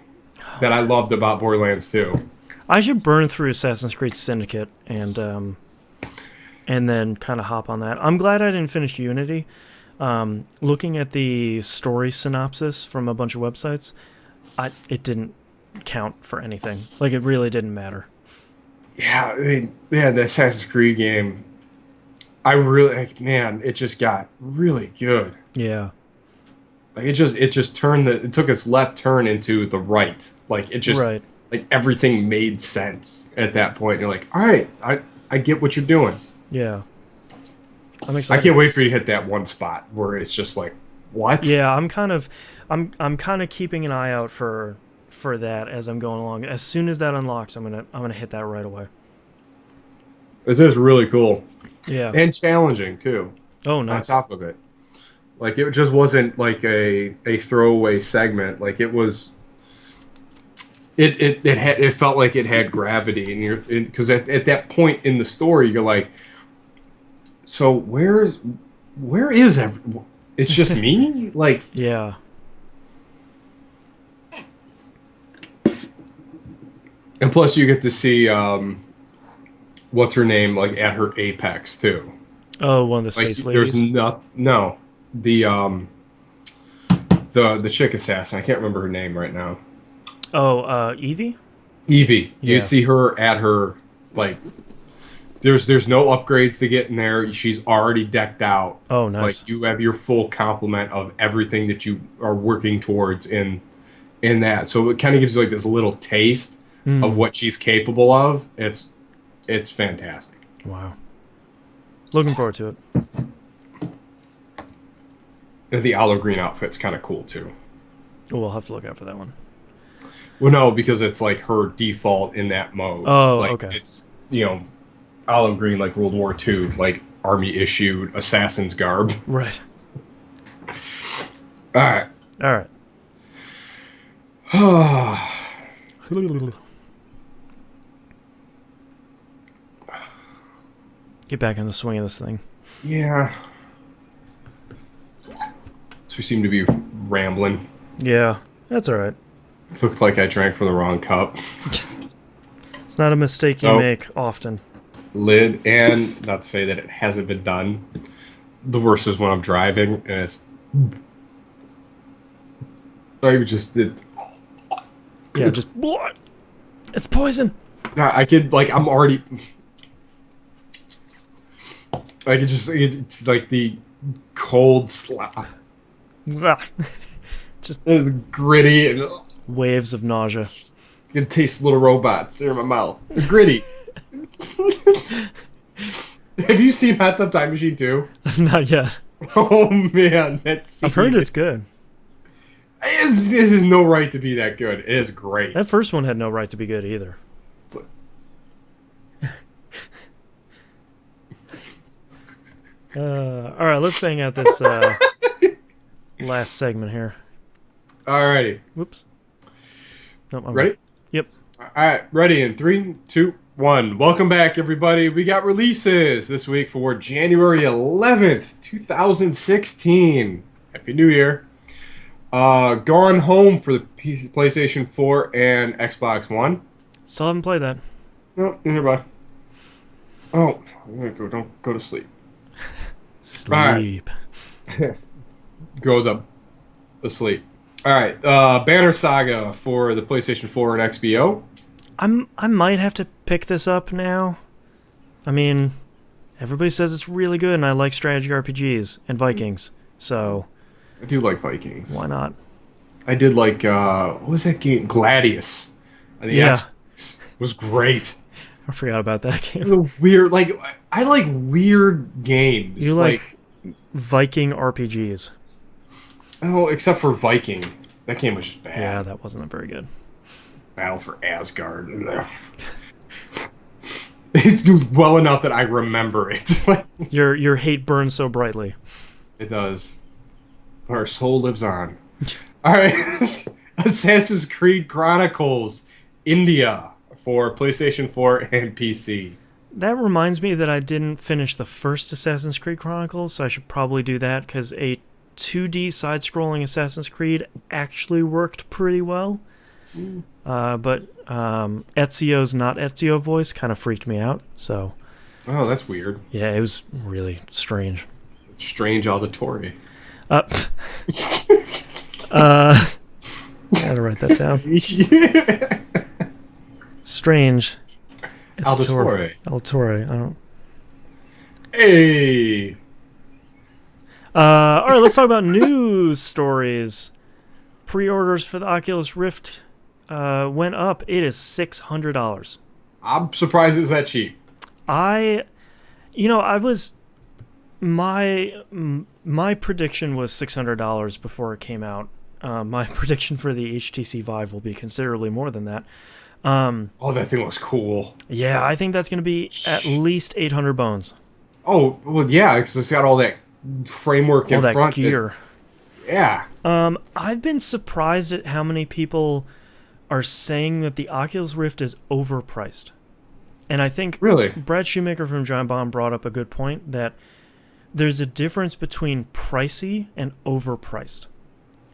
that I loved about Borderlands 2. I should burn through Assassin's Creed Syndicate and then kind of hop on that. I'm glad I didn't finish Unity. Looking at the story synopsis from a bunch of websites, it didn't count for anything. Like, it really didn't matter. Yeah, I mean, man, the Assassin's Creed game, I really, like, man, it just got really good. Yeah. Like it just turned it took its left turn into the right. Like it just Right. like everything made sense at that point. You're like, all right, I get what you're doing. Yeah. I'm I excited. can't wait for you to hit that one spot where it's just like, what? Yeah, I'm kind of keeping an eye out for that as I'm going along. As soon as that unlocks, I'm gonna hit that right away. This is really cool Yeah. and challenging too. Oh, On nice. top of it, like it just wasn't like a throwaway segment. Like it was. It felt like it had gravity, and you're because at that point in the story you're like, so where is it's just me, like. Yeah. And plus you get to see what's her name, like at her apex too. Oh, one of the Like space there's ladies. no the chick assassin. I can't remember her name right now. Oh, Evie? Evie. Yeah. You'd see her at her like. There's no upgrades to get in there. She's already decked out. Oh, nice. Like you have your full complement of everything that you are working towards in that. So it kind of gives you like this little taste of what she's capable of. It's fantastic. Wow. Looking forward to it. And the olive green outfit's kind of cool too. Oh, we'll have to look out for that one. Well, no, because it's like her default in that mode. Oh, like, okay. It's olive green like World War II, like army issued assassin's garb. Right. All right. All right. Get back in the swing of this thing. Yeah. So we seem to be rambling. Yeah, that's all right. It looked like I drank from the wrong cup. It's not a mistake you make often. Lid, and not to say that it hasn't been done. The worst is when I'm driving and it's. I just did. Yeah, just. It's poison! I could, like, I'm already. I could just. It's like the cold slap. Just It's gritty and. waves of nausea. You can taste little robots. They're in my mouth. They're gritty. Have you seen Hot Tub Time Machine 2? Not yet. Oh man, that's. I've heard it's good. This is no right to be that good. It is great. That first one had no right to be good either. All right, let's bang out this last segment here. Alrighty. Whoops. Nope, I'm Ready? good. Yep. Alright, ready in 3, 2, 1. Welcome back, everybody. We got releases this week for January 11th, 2016. Happy New Year. Gone Home for the PlayStation 4 and Xbox One. Still haven't played that. No, nearby. Oh, I'm gonna go. Don't go to sleep. All right, Sleep. go the sleep. All right, Banner Saga for the PlayStation 4 and XBO. I might have to pick this up now. I mean, everybody says it's really good, and I like strategy RPGs and Vikings, so I do like Vikings. why not? I did like what was that game? Gladius. And the Yeah, Xbox was great. I forgot about that It game. was weird. Like I like weird games. You like Viking RPGs? Oh, except for Viking. That game was just Yeah, bad. that wasn't very good. Battle for Asgard. It's well enough that I remember it. Your hate burns so brightly. It does. But our soul lives on. All right. Assassin's Creed Chronicles India for PlayStation 4 and PC. That reminds me that I didn't finish the first Assassin's Creed Chronicles, so I should probably do that because a 2D side-scrolling Assassin's Creed actually worked pretty well. But Ezio's not Ezio voice kind of freaked me out. So Oh, that's weird. yeah, it was really strange. Strange auditory. Uh, uh, I gotta write that down. Strange. Auditory. Auditory. I don't. Hey. All right, let's talk about news stories. Pre-orders for the Oculus Rift went up. It is $600. I'm surprised it's that cheap. I was my prediction was $600 before it came out. My prediction for the HTC Vive will be considerably more than that. Oh, that thing looks cool. Yeah, I think that's going to be at least 800 bones. Oh, well, yeah, because it's got all that framework All in that front. gear. Yeah. I've been surprised at how many people are saying that the Oculus Rift is overpriced. And I think Really? Brad Shoemaker from Giant Bomb brought up a good point that there's a difference between pricey and overpriced.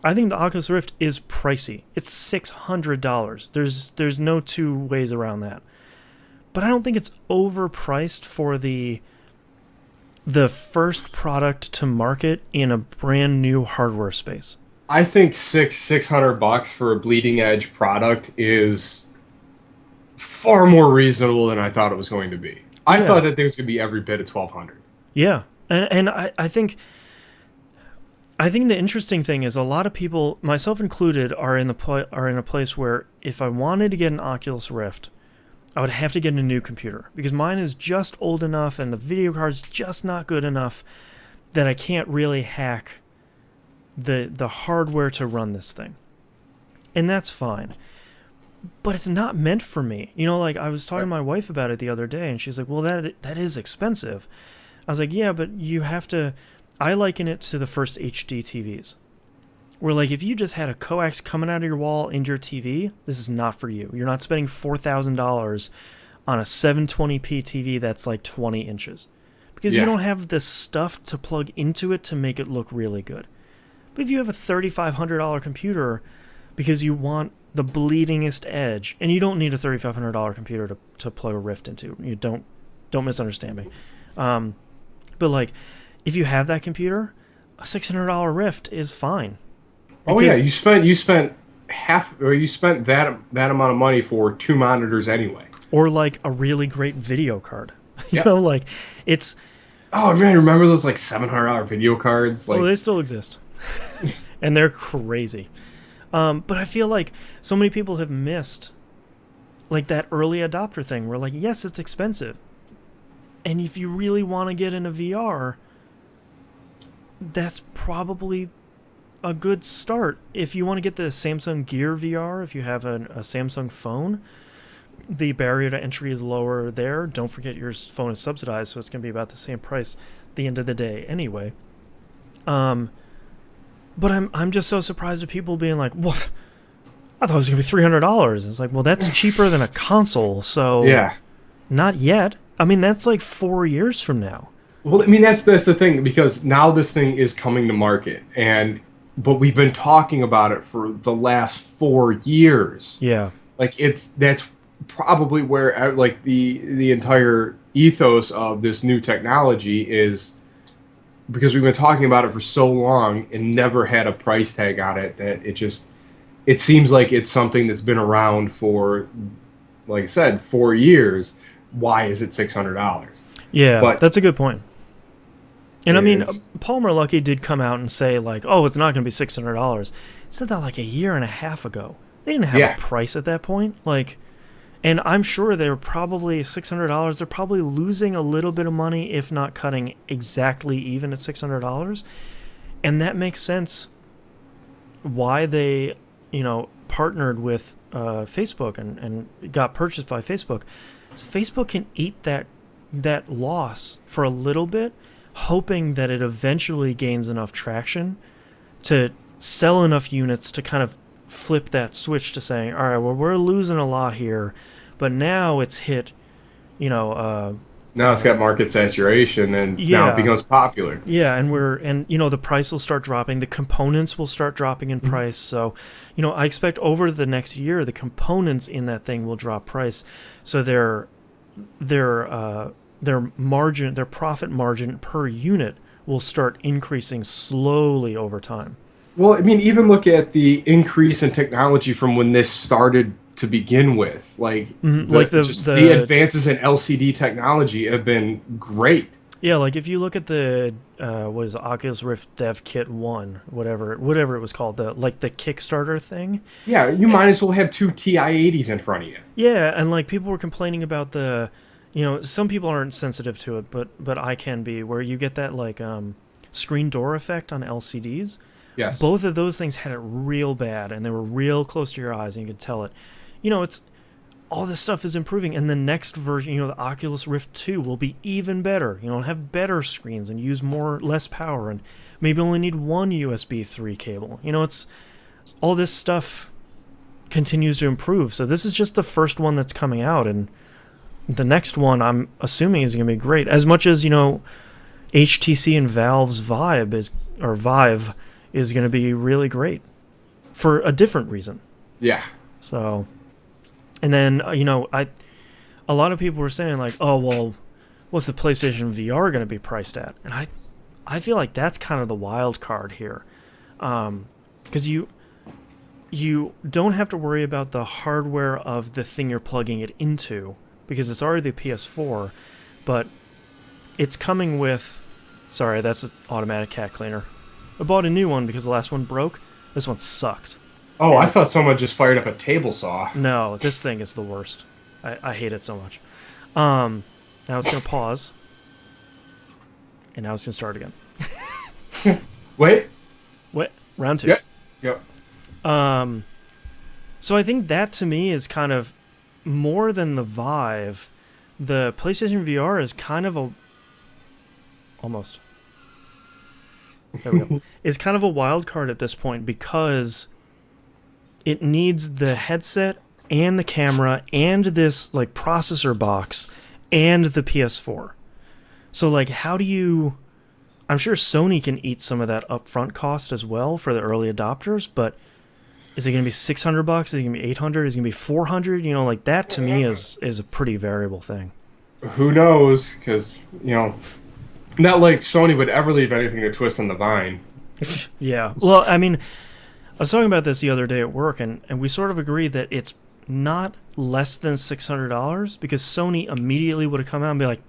I think the Oculus Rift is pricey. It's $600. There's no two ways around that. But I don't think it's overpriced for the first product to market in a brand new hardware space. I think $600 for a bleeding edge product is far more reasonable than I thought it was going to be. I Yeah. thought that there was going to be every bit of 1200. Yeah, and I think the interesting thing is a lot of people, myself included, are in a place where if I wanted to get an Oculus Rift, I would have to get a new computer because mine is just old enough and the video card's just not good enough that I can't really hack the hardware to run this thing. And that's fine. But it's not meant for me. You know, like I was talking to my wife about it the other day and she's like, "Well, that is expensive." I was like, "Yeah, but you have to." I liken it to the first HD TVs. Where, like, if you just had a coax coming out of your wall into your TV, this is not for you. You're not spending $4,000 on a 720p TV that's like 20 inches. Because you don't have the stuff to plug into it to make it look really good. But if you have a $3,500 computer because you want the bleedingest edge, and you don't need a $3,500 computer to plug a Rift into. You don't misunderstand me. But, like, if you have that computer, a $600 Rift is fine. Oh yeah, you spent that amount of money for two monitors anyway. Or like a really great video card. You Yeah. know, like it's Oh man, remember those like $700 video cards? Like, oh, they still exist. And they're crazy. But I feel like so many people have missed like that early adopter thing where like, yes, it's expensive. And if you really want to get into VR, that's probably a good start. If you want to get the Samsung Gear VR, if you have a Samsung phone, the barrier to entry is lower there. Don't forget your phone is subsidized, so it's going to be about the same price at the end of the day anyway. But I'm just so surprised at people being like, "Well, I thought it was going to be $300." It's like, well, that's cheaper than a console, so yeah. not yet. I mean, that's like 4 years from now. Well, I mean that's the thing because now this thing is coming to market, and but we've been talking about it for the last 4 years. Yeah. Like that's probably where like the entire ethos of this new technology is, because we've been talking about it for so long and never had a price tag on it, that it seems like it's something that's been around for, like I said, 4 years. Why is it $600? Yeah, But that's a good point. And I mean, it's Palmer Luckey did come out and say, like, oh, it's not going to be $600. He said that like a year and a half ago. They didn't have a yeah, price at that point. Like, and I'm sure they were probably $600. They're probably losing a little bit of money, if not cutting exactly even at $600. And that makes sense why they, partnered with Facebook and got purchased by Facebook. So Facebook can eat that loss for a little bit, hoping that it eventually gains enough traction to sell enough units to kind of flip that switch to saying, all right, well, we're losing a lot here, but now it's hit, you know, now it's got market saturation, and now it yeah, becomes popular. yeah, and the price will start dropping, the components will start dropping in price. So, I expect over the next year, the components in that thing will drop price, so their margin, their profit margin per unit will start increasing slowly over time. Well, I mean, even look at the increase in technology from when this started to begin with. Like Like the advances in LCD technology have been great. yeah, like if you look at the what is it, Oculus Rift Dev Kit 1, whatever it was called, the Kickstarter thing. Yeah, you might as well have two TI-80s in front of you. Yeah, and like people were complaining about some people aren't sensitive to it, but I can be, where you get that like screen door effect on LCDs. Yes. Both of those things had it real bad, and they were real close to your eyes, and you could tell it. It's all this stuff is improving, and the next version, the Oculus Rift 2 will be even better. Have better screens and use less power, and maybe only need one USB 3 cable. It's all this stuff continues to improve. So this is just the first one that's coming out, and the next one I'm assuming is going to be great. As much as HTC and Valve's Vive is going to be really great for a different reason. Yeah. So, and then a lot of people were saying like, oh well, what's the PlayStation VR going to be priced at? And I feel like that's kind of the wild card here, because you don't have to worry about the hardware of the thing you're plugging it into, because it's already the PS4, but it's coming with. Sorry, that's an automatic cat cleaner. I bought a new one because the last one broke. This one sucks. Oh, I thought someone just fired up a table saw. No, this thing is the worst. I hate it so much. Now it's going to pause. And now it's going to start again. Wait. What? Round 2. Yep. So I think that to me is kind of more than the Vive. The PlayStation VR is kind of almost. There we go. It's kind of a wild card at this point, because it needs the headset and the camera and this like processor box and the PS4. So like, how do you? I'm sure Sony can eat some of that upfront cost as well for the early adopters, but is it going to be $600? Is it going to be $800? Is it going to be $400? Like that to me is a pretty variable thing. Who knows? Because not like Sony would ever leave anything to twist on the vine. Yeah. Well, I mean, I was talking about this the other day at work, and we sort of agreed that it's not less than $600, because Sony immediately would have come out and be like,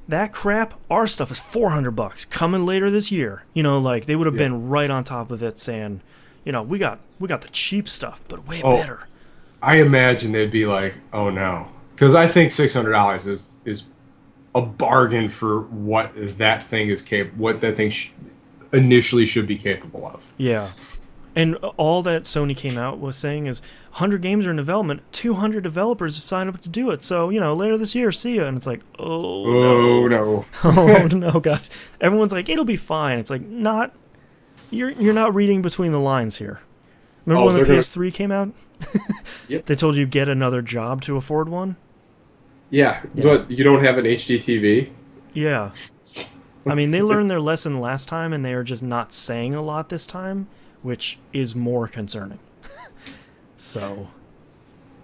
that crap, our stuff is $400 coming later this year. Like they would have been right on top of it, saying, we got the cheap stuff, but way better. I imagine they'd be like, oh no, because I think $600 is a bargain for what that thing is what that thing initially should be capable of. Yeah. And all that Sony came out was saying is 100 games are in development, 200 developers have signed up to do it. So, later this year, see ya. And it's like, oh no. Oh no, guys. Everyone's like, it'll be fine. It's like, not. You're not reading between the lines here. Remember when the PS3 came out? Yep. They told you get another job to afford one? Yeah, but you don't have an HD TV? Yeah. I mean, they learned their lesson last time, and they are just not saying a lot this time, which is more concerning. So,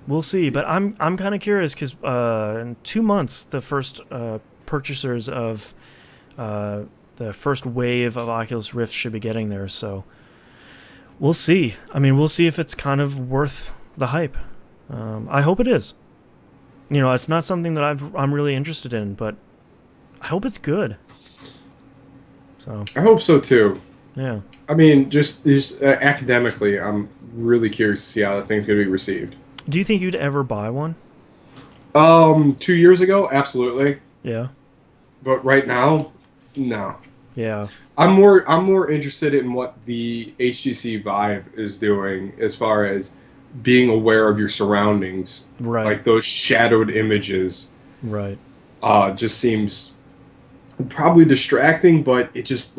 we'll see. But I'm kind of curious because in 2 months, the first purchasers of the first wave of Oculus Rift should be getting there. So, we'll see. I mean, we'll see if it's kind of worth the hype. I hope it is. You know, it's not something that I'm really interested in, but I hope it's good. So I hope so too. yeah. I mean, just academically, I'm really curious to see how the thing's going to be received. Do you think you'd ever buy one? 2 years ago, absolutely, Yeah. but right now, no. Yeah. I'm more interested in what the HTC Vive is doing as far as being aware of your surroundings. Right. Like those shadowed images, Right. just seems probably distracting, but it just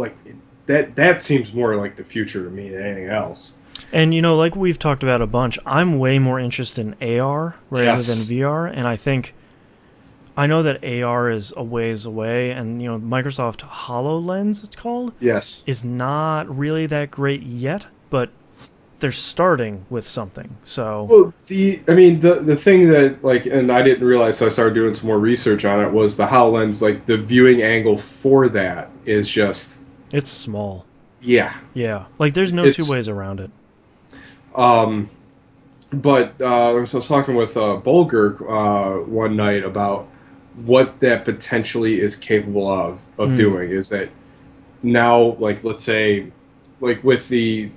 that seems more like the future to me than anything else. And you know, like we've talked about a bunch, I'm way more interested in AR rather Yes. than VR, and I know that AR is a ways away, and you know, Microsoft HoloLens, it's called, Yes. is not really that great yet, but they're starting with something. So Well, the thing that and I didn't realize, so I started doing some more research on it, was the HoloLens. Like the viewing angle for that is just it's small. yeah. Yeah. Like there's no It's two ways around it. But I was talking with Bulger one night about what that potentially is capable of doing. Is that now, like, let's say, like with the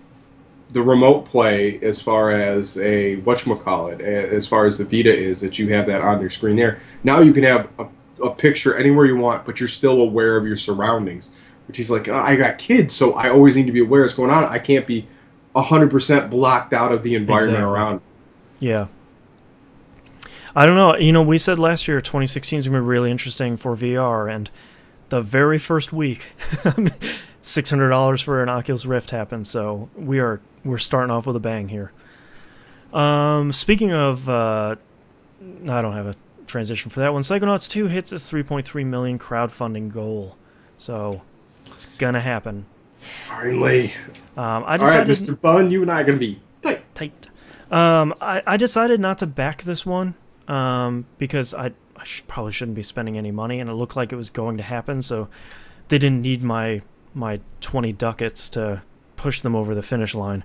remote play, as far as a whatchamacallit, as far as the Vita is, that you have that on your screen there. Now you can have a picture anywhere you want, but you're still aware of your surroundings. Which he's like, oh, I got kids, so I always need to be aware of what's going on. I can't be 100% blocked out of the environment Exactly. around. Yeah. I don't know. You know, we said last year 2016 is going to be really interesting for VR, and the very first week, $600 for an Oculus Rift happened. So we're starting off with a bang here. Speaking of, I don't have a transition for that one. Psychonauts 2 hits its 3.3 million crowdfunding goal, so it's gonna happen. Finally. I decided, all right, Mr. Bunn, you and I are going to be tight. I decided not to back this one because I probably shouldn't be spending any money, and it looked like it was going to happen, so they didn't need my 20 ducats to push them over the finish line.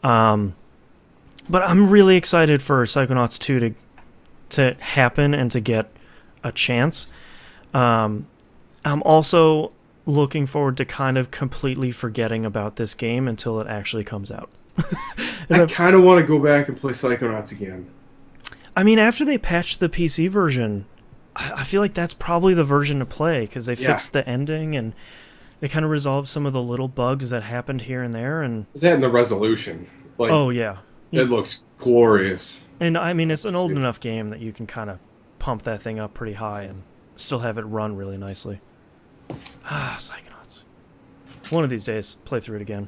But I'm really excited for Psychonauts 2 to happen and to get a chance. I'm also looking forward to kind of completely forgetting about this game until it actually comes out. I kind of want to go back and play Psychonauts again. I mean, after they patched the PC version, I feel like that's probably the version to play because they fixed the ending and they kind of resolved some of the little bugs that happened here and there. And that and the resolution. Like, oh, yeah. It looks glorious. And I mean, it's an old enough game that you can kind of pump that thing up pretty high and still have it run really nicely. Psychonauts. One of these days, play through it again.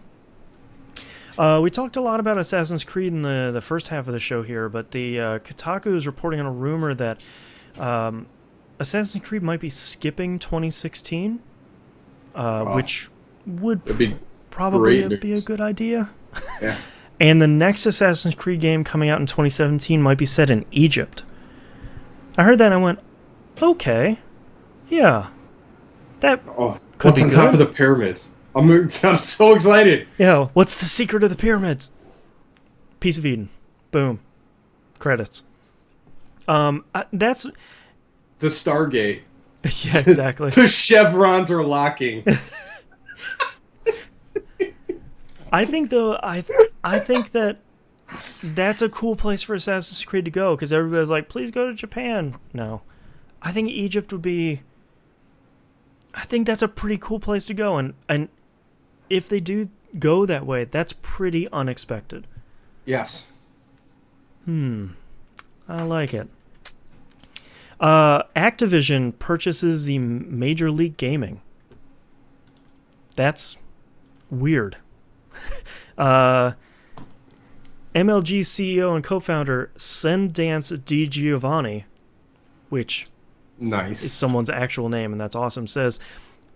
We talked a lot about Assassin's Creed in the first half of the show here, but the Kotaku is reporting on a rumor that Assassin's Creed might be skipping 2016, which would probably be a good idea. Yeah. And the next Assassin's Creed game coming out in 2017 might be set in Egypt. I heard that and I went, okay, yeah. That could what's be on good. top of the pyramid? I'm so excited. Yeah, what's the secret of the pyramids? Piece of Eden. Boom. Credits. That's... The Stargate. Yeah, exactly. The chevrons are locking. I think, though, I think that that's a cool place for Assassin's Creed to go, because everybody's like, please go to Japan. No. I think Egypt would be... I think that's a pretty cool place to go, and if they do go that way, that's pretty unexpected. Yes. I like it. Activision purchases the Major League Gaming. That's weird. MLG CEO and co-founder Sendance Di Giovanni, which nice is someone's actual name, and that's awesome, says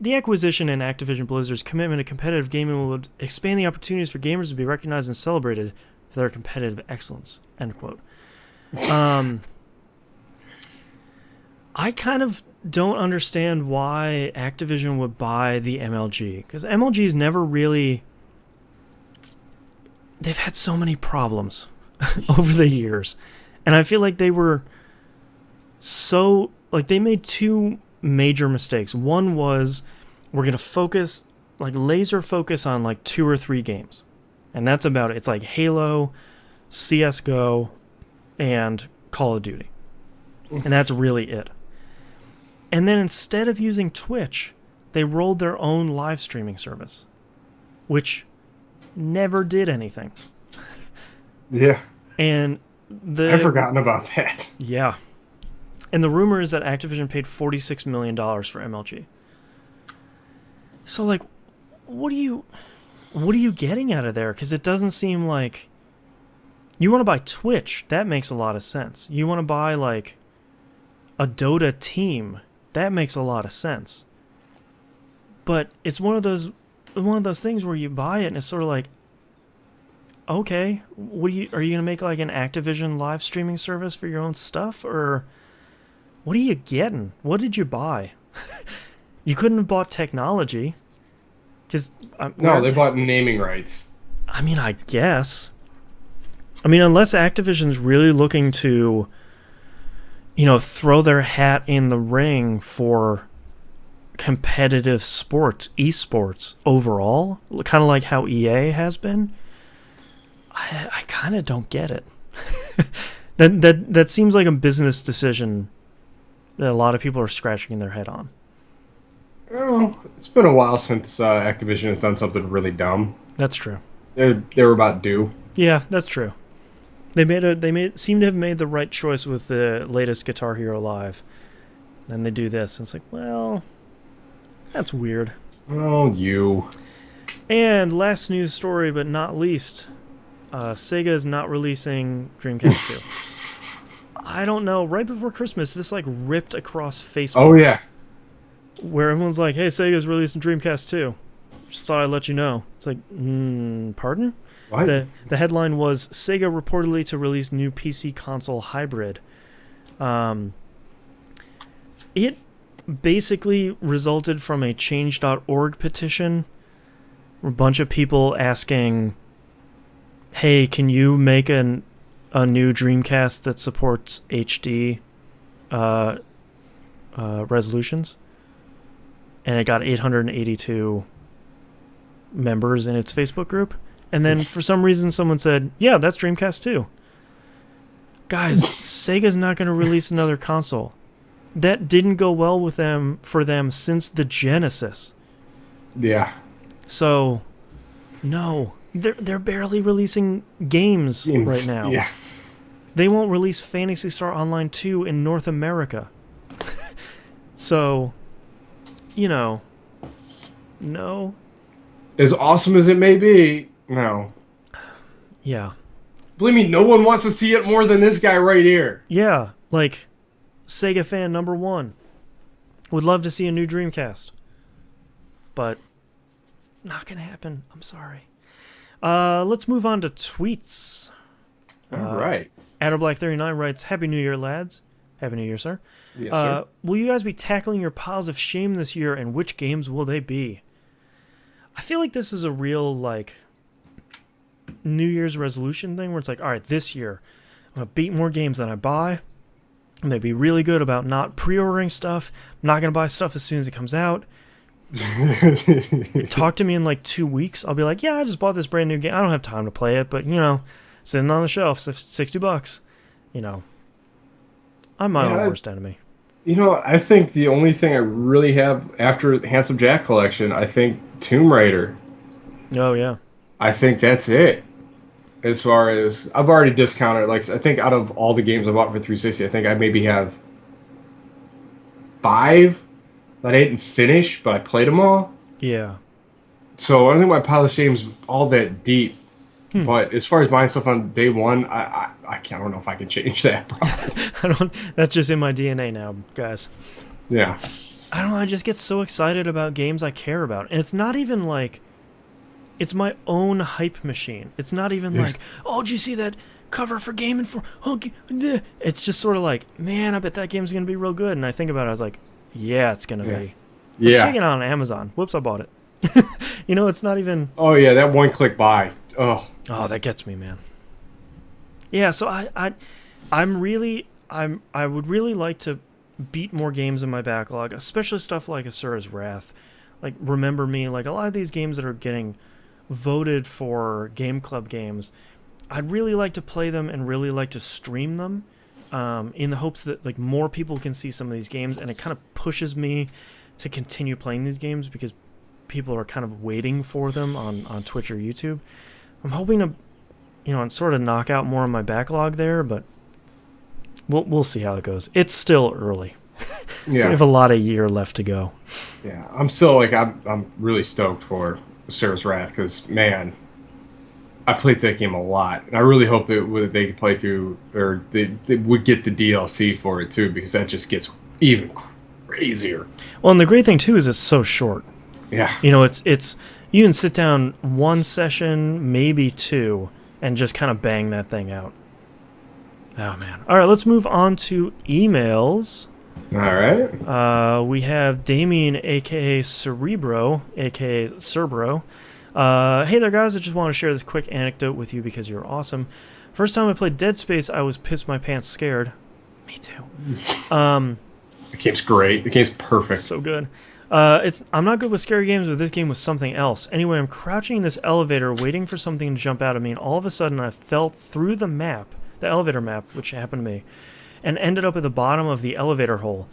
The acquisition and Activision Blizzard's commitment to competitive gaming will expand the opportunities for gamers to be recognized and celebrated for their competitive excellence. End quote. I kind of don't understand why Activision would buy the MLG, because MLG's never really... They've had so many problems over the years, and I feel like they were so... Like, they made two major mistakes. One was, we're going to focus, like, laser focus on, like, 2 or 3 games. And that's about it. It's like Halo, CSGO, and Call of Duty. And that's really it. And then instead of using Twitch, they rolled their own live streaming service, which never did anything. Yeah. And I've forgotten about that. Yeah. And the rumor is that Activision paid $46 million for MLG. So, like, what are you getting out of there? Because it doesn't seem like... You want to buy Twitch, that makes a lot of sense. You want to buy, like, a Dota team, that makes a lot of sense. But it's one of those things where you buy it and it's sort of like, okay, are you gonna make like an Activision live streaming service for your own stuff, or what are you getting? What did you buy? You couldn't have bought technology. No, they bought naming rights. I mean, I guess. I mean, unless Activision's really looking to, throw their hat in the ring for competitive sports, esports overall, kind of like how EA has been, I kind of don't get it. That seems like a business decision that a lot of people are scratching their head on. Well, it's been a while since Activision has done something really dumb. That's true. They were about due. Yeah, that's true. They seem to have made the right choice with the latest Guitar Hero Live. Then they do this, and it's like, well, that's weird. Oh, you. And last news story, but not least, Sega is not releasing Dreamcast 2. I don't know. Right before Christmas, this like ripped across Facebook. Oh yeah. Where everyone's like, "Hey, Sega's releasing Dreamcast 2." Just thought I'd let you know. It's like, pardon? What? The headline was Sega reportedly to release new PC console hybrid. It basically resulted from a change.org petition. A bunch of people asking, hey, can you make a new Dreamcast that supports HD resolutions? And it got 882 members in its Facebook group. And then for some reason someone said, yeah, that's Dreamcast 2. Guys, Sega's not going to release another console. That didn't go well for them since the Genesis. Yeah. So, no. They're barely releasing games right now. Yeah. They won't release Phantasy Star Online 2 in North America. So, no. As awesome as it may be, no. Yeah. Believe me, no one wants to see it more than this guy right here. Yeah, like Sega fan number 1. Would love to see a new Dreamcast. But not going to happen. I'm sorry. Let's move on to tweets. All right. Adderblack39 writes, Happy New Year, lads. Happy New Year, sir. Yes, sir. Will you guys be tackling your piles of shame this year, and which games will they be? I feel like this is a real, like, New Year's resolution thing where it's like, all right, this year, I'm going to beat more games than I buy. I'm going to be really good about not pre-ordering stuff. I'm not going to buy stuff as soon as it comes out. Talk to me in like 2 weeks. I'll be like, yeah, I just bought this brand new game. I don't have time to play it, but, sitting on the shelf, $60. I'm my own worst enemy. I think the only thing I really have after Handsome Jack Collection, I think Tomb Raider. Oh, yeah. I think that's it. As far as I've already discounted, like I think out of all the games I bought for 360, I think I maybe have 5 that I didn't finish, but I played them all. Yeah. So I don't think my pile of shame's all that deep. But as far as buying stuff on day one, I don't know if I can change that. That's just in my DNA now, guys. Yeah. I don't know, I just get so excited about games I care about. And it's not even like, it's my own hype machine. It's not even like, oh, did you see that cover for Game Informer? Oh, it's just sort of like, man, I bet that game's going to be real good. And I think about it, I was like, yeah, it's going to be. Let's check it out on Amazon. Whoops, I bought it. It's not even... Oh, yeah, that one-click buy. Oh, that gets me, man. Yeah, so I would really like to beat more games in my backlog, especially stuff like Asura's Wrath, like Remember Me, like a lot of these games that are getting voted for Game Club games. I'd really like to play them and really like to stream them, in the hopes that like more people can see some of these games, and it kind of pushes me to continue playing these games because people are kind of waiting for them on Twitch or YouTube. I'm hoping to, sort of knock out more of my backlog there, but we'll see how it goes. It's still early. yeah. We have a lot of year left to go. Yeah, I'm still like I'm really stoked for Asura's Wrath because man, I played that game a lot, and I really hope they could play through or they would get the DLC for it too because that just gets even crazier. Well, and the great thing too is it's so short. Yeah, it's you can sit down one session, maybe two, and just kind of bang that thing out. Oh man! All right, let's move on to emails. All right. We have Damien, aka Cerebro, aka Cerbro. Hey there, guys! I just want to share this quick anecdote with you because you're awesome. First time I played Dead Space, I was pissed my pants scared. Me too. The game's great. The game's perfect. So good. I'm not good with scary games, but this game was something else. Anyway, I'm crouching in this elevator, waiting for something to jump out at me, and all of a sudden I fell through the elevator map, which happened to me, and ended up at the bottom of the elevator hole.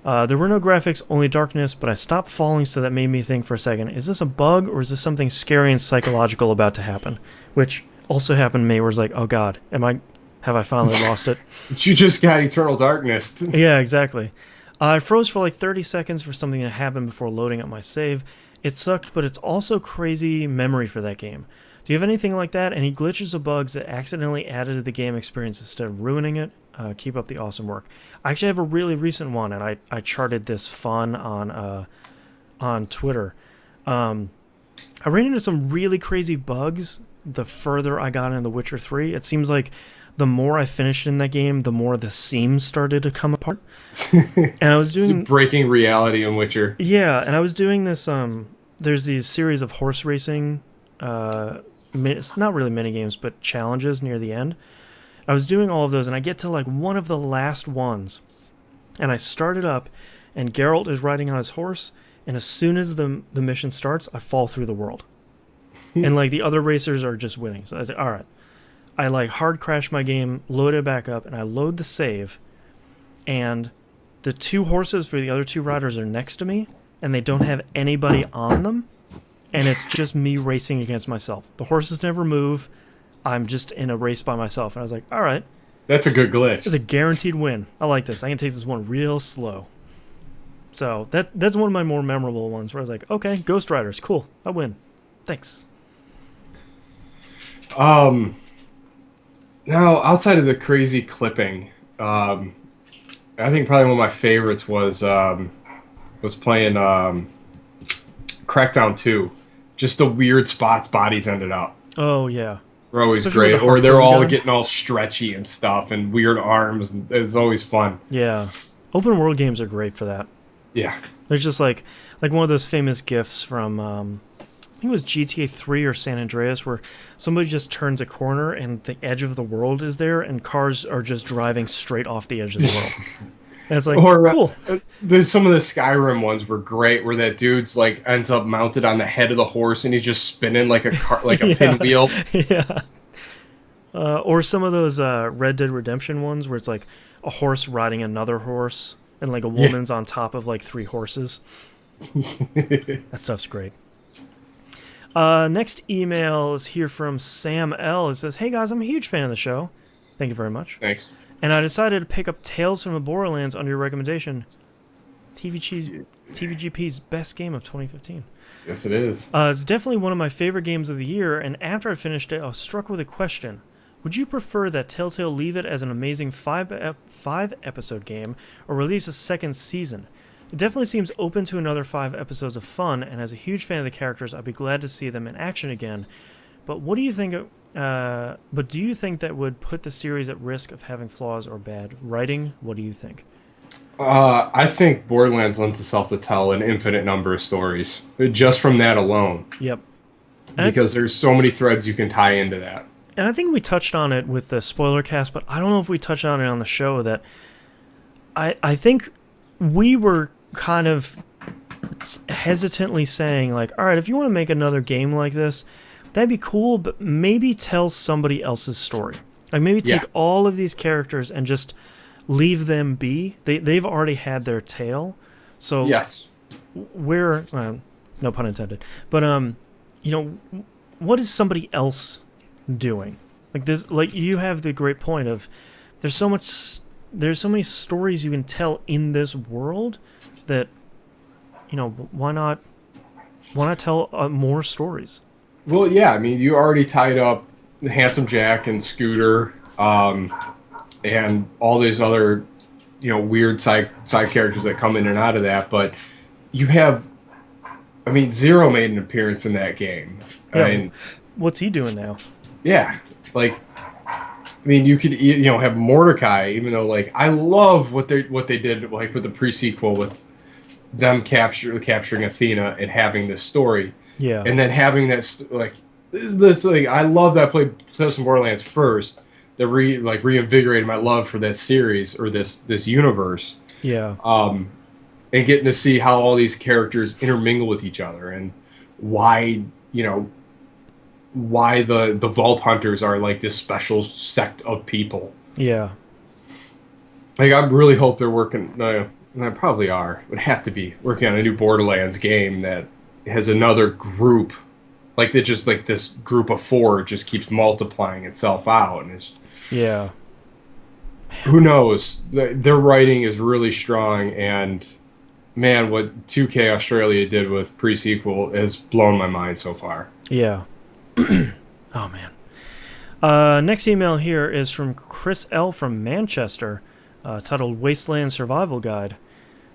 There were no graphics, only darkness, but I stopped falling, so that made me think for a second, is this a bug, or is this something scary and psychological about to happen? Which also happened to me, where it's like, oh god, have I finally lost it? You just got eternal darkness. Yeah, exactly. I froze for like 30 seconds for something that happened before loading up my save. It sucked, but it's also crazy memory for that game. Do you have anything like that? Any glitches or bugs that accidentally added to the game experience instead of ruining it? Keep up the awesome work. I actually have a really recent one, and I charted this fun on Twitter. I ran into some really crazy bugs the further I got into The Witcher 3. It seems like the more I finished in that game, the more the seams started to come apart. And I was doing... It's breaking reality in Witcher. Yeah, and I was doing this... there's these series of horse racing... it's not really minigames, but challenges near the end. I was doing all of those, and I get to like one of the last ones. And I started up, and Geralt is riding on his horse, and as soon as the mission starts, I fall through the world. And like the other racers are just winning. So I was like, alright. I like hard crash my game, load it back up, and I load the save, and the two horses for the other two riders are next to me, and they don't have anybody on them, and it's just me racing against myself. The horses never move. I'm just in a race by myself, and I was like, all right. That's a good glitch. It's a guaranteed win. I like this. I can take this one real slow. So that's one of my more memorable ones where I was like, okay, Ghost Riders, cool. I win. Thanks. Now, outside of the crazy clipping, I think probably one of my favorites was playing Crackdown 2. Just the weird spots bodies ended up. Oh, yeah. They're always Especially great. with the Or they're harpoon all gun. getting all stretchy and stuff and weird arms. And it's always fun. Yeah. Open world games are great for that. Yeah. There's just like one of those famous GIFs from, I think it was GTA 3 or San Andreas, where somebody just turns a corner and the edge of the world is there, and cars are just driving straight off the edge of the world. And it's like, cool. There's some of the Skyrim ones were great, where that dude's like ends up mounted on the head of the horse and he's just spinning like a Yeah. pinwheel. Yeah. Or some of those Red Dead Redemption ones where it's like a horse riding another horse, and like a woman's on top of like 3 horses. That stuff's great. Next email is here from Sam L. It says, hey guys, I'm a huge fan of the show. Thank you very much. Thanks. And I decided to pick up Tales from the Borderlands under your recommendation. TVGP's best game of 2015. Yes, it is. It's definitely one of my favorite games of the year, and after I finished it, I was struck with a question. Would you prefer that Telltale leave it as an amazing 5-episode game, or release a second season? It definitely seems open to another 5 episodes of fun, and as a huge fan of the characters, I'd be glad to see them in action again. But what do you think? But do you think that would put the series at risk of having flaws or bad writing? What do you think? I think Borderlands lends itself to tell an infinite number of stories just from that alone, Yep. because there's so many threads you can tie into that. And I think we touched on it with the spoiler cast, but I don't know if we touched on it on the show. That I think we were kind of hesitantly saying, like, all right, if you want to make another game like this, that'd be cool, but maybe tell somebody else's story. Like, maybe take all of these characters and just leave them be. They've already had their tale. So Yes. we're, no pun intended, but, you know, what is somebody else doing? Like this, like you have the great point of there's so many stories you can tell in this world that, you know, why not tell more stories? Well, yeah. I mean, you already tied up Handsome Jack and Scooter, and all these other, weird side characters that come in and out of that. But you have, I mean, Zero made an appearance in that game. Yeah, I mean, what's he doing now? yeah, like, I mean, you could have Mordecai, even though like I love what they did like with the pre-sequel with them capturing Athena and having this story, Yeah, and then having that like this like I love that I played Tales from Borderlands first that reinvigorated my love for that series or this universe, yeah, and getting to see how all these characters intermingle with each other and why why the Vault Hunters are like this special sect of people. yeah, Like I really hope they're working. No, they probably are. Would have to be working on a new Borderlands game that has another group, like that. Just like this group of 4 just keeps multiplying itself out, and it's yeah. who knows. Their writing is really strong, and man, what 2K Australia did with pre-sequel has blown my mind so far. Yeah. Oh, man. Next email here is from Chris L. from Manchester, titled Wasteland Survival Guide.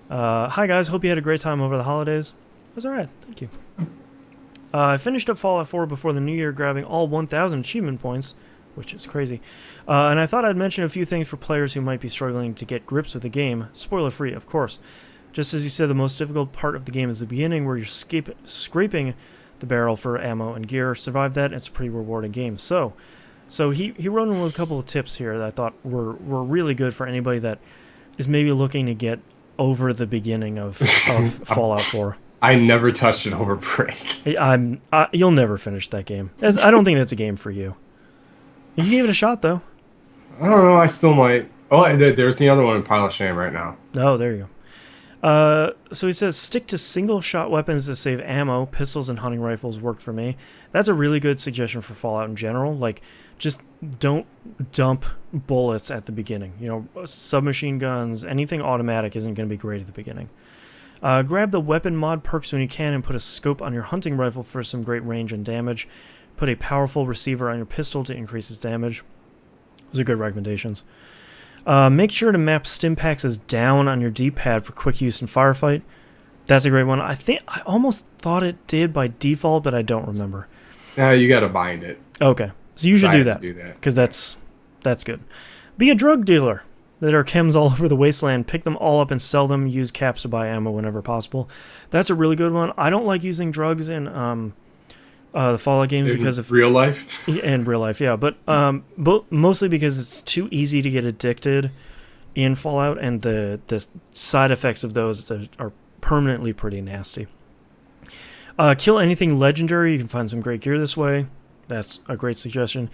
Hi, guys. Hope you had a great time over the holidays. It was all right. Thank you. I finished up Fallout 4 before the new year, grabbing all 1,000 achievement points, which is crazy. And I thought I'd mention a few things for players who might be struggling to get grips with the game. Spoiler-free, of course. Just as you said, the most difficult part of the game is the beginning, where you're scraping the barrel for ammo and gear. Survive that, it's a pretty rewarding game. So he wrote in with a couple of tips here that I thought were really good for anybody that is maybe looking to get over the beginning of Fallout 4. I never touched it over break. You'll never finish that game. I don't think that's a game for you. You gave it a shot, though. I don't know. I still might. Oh, there's the other one in Pile of Shame right now. Oh, there you go. So he says, stick to single-shot weapons to save ammo. Pistols and hunting rifles worked for me. That's a really good suggestion for Fallout in general. Like, just don't dump bullets at the beginning. You know, submachine guns, anything automatic isn't going to be great at the beginning. Grab the weapon mod perks when you can and put a scope on your hunting rifle for some great range and damage. Put a powerful receiver on your pistol to increase its damage. Those are good recommendations. Make sure to map stim packs as down on your D-pad for quick use in firefight. That's a great one. I almost thought it did by default, but I don't remember. You got to bind it. Okay, so you should do that because that's good. Be a drug dealer. There are chems all over the wasteland. Pick them all up and sell them. Use caps to buy ammo whenever possible. That's a really good one. I don't like using drugs in the Fallout games because of real life. In real life, yeah, but mostly because it's too easy to get addicted in Fallout, and the side effects of those are permanently pretty nasty. Kill anything legendary. You can find some great gear this way. That's a great suggestion.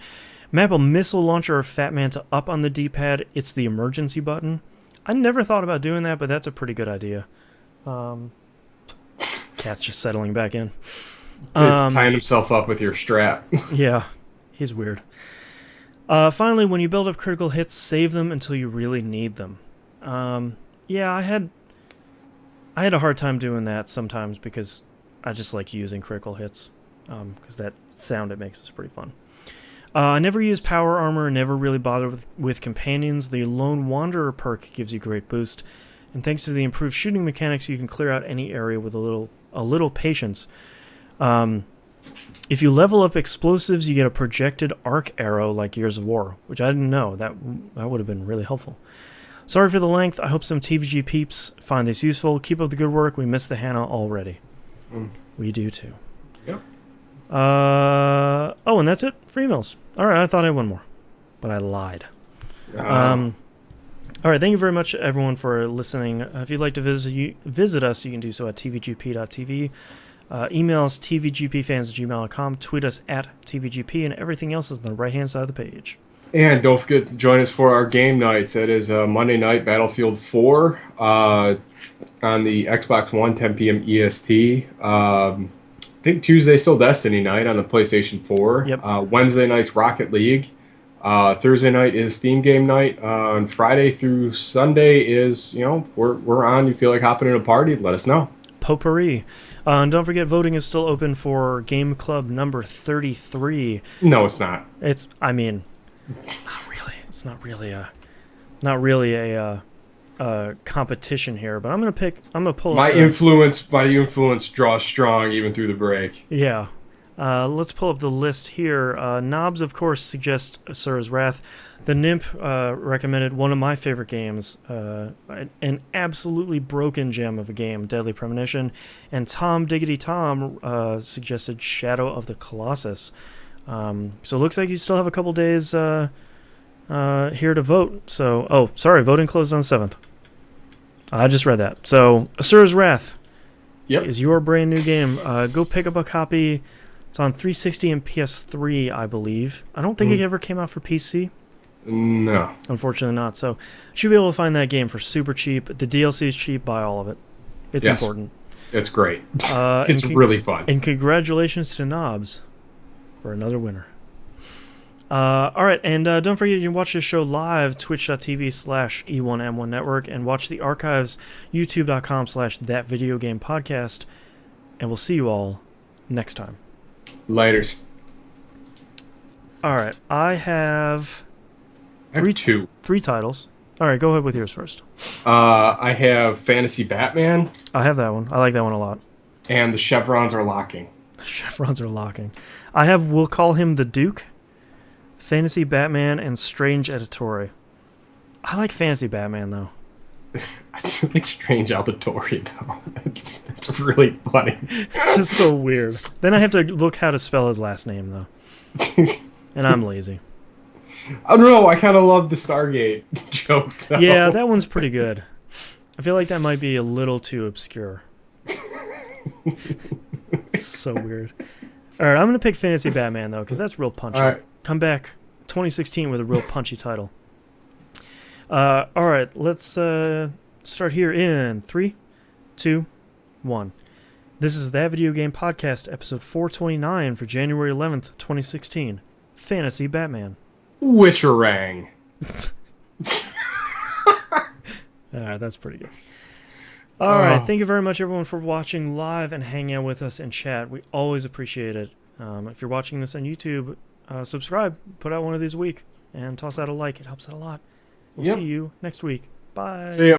Map a missile launcher or Fat Man to up on the D-pad. It's the emergency button. I never thought about doing that, but that's a pretty good idea. Cat's just settling back in. It's tying himself up with your strap. Yeah, he's weird. Finally, when you build up critical hits, save them until you really need them. Yeah, I had a hard time doing that sometimes because I just like using critical hits. Because that sound it makes is pretty fun. I never use power armor, never really bother with companions. The Lone Wanderer perk gives you great boost. And thanks to the improved shooting mechanics, you can clear out any area with a little patience. If you level up explosives, you get a projected arc arrow like Gears of War, which I didn't know. That would have been really helpful. Sorry for the length. I hope some TVG peeps find this useful. Keep up the good work. We miss the Hannah already. We do too. Yep. Oh, and that's it for emails. All right, I thought I had one more, but I lied. All right, thank you very much, everyone, for listening. If you'd like to visit us, you can do so at tvgp.tv. Email us tvgpfans@gmail.com. Tweet us at tvgp, and everything else is on the right-hand side of the page. And don't forget to join us for our game nights. It is Monday night, Battlefield 4 on the Xbox One, 10 p.m. EST. I think Tuesday's still Destiny night on the PlayStation 4. Yep. Wednesday night's Rocket League. Thursday night is Steam game night. On Friday through Sunday is, we're on. You feel like hopping in a party, let us know. Potpourri. And don't forget, voting is still open for Game Club number 33. No, it's not. Not really. It's not really a competition here. But I'm gonna pull my up influence draws strong even through the break. Yeah. Let's pull up the list here. Knobs, of course, suggests Asura's Wrath. The Nymph recommended one of my favorite games, an absolutely broken gem of a game, Deadly Premonition. And Tom Diggity Tom suggested Shadow of the Colossus. So it looks like you still have a couple days here to vote. So, voting closed on the 7th. I just read that. So, Asura's Wrath is your brand new game. Go pick up a copy. It's on 360 and PS3, I believe. I don't think it ever came out for PC. No. Unfortunately not. So, should be able to find that game for super cheap. The DLC is cheap. Buy all of it. It's important. It's great. It's really fun. And congratulations to Knobs for another winner. All right, and don't forget you can watch this show live, twitch.tv/E1M1 Network, and watch the archives, youtube.com/thatvideogamepodcast, and we'll see you all next time. Laters. All right, I have three titles. All right, go ahead with yours first. I have Fantasy Batman. I have that one. I like that one a lot. And the chevrons are locking. The chevrons are locking. I have We'll Call Him the Duke, Fantasy Batman, and Strange Editore. I like Fantasy Batman, though. I do like Strange Auditory, though. It's really funny. It's just so weird. Then I have to look how to spell his last name, though. And I'm lazy. I don't know. I kind of love the Stargate joke, though. Yeah, that one's pretty good. I feel like that might be a little too obscure. It's so weird. All right, I'm going to pick Fantasy Batman, though, because that's real punchy. All right. Come back 2016 with a real punchy title. All right, let's start here in 3, 2, 1. This is That Video Game Podcast, episode 429 for January 11th, 2016. Fantasy Batman. Witcherang. All right, that's pretty good. All right, thank you very much, everyone, for watching live and hanging out with us in chat. We always appreciate it. If you're watching this on YouTube, subscribe, put out one of these a week, and toss out a like. It helps out a lot. We'll see you next week. Bye. See ya.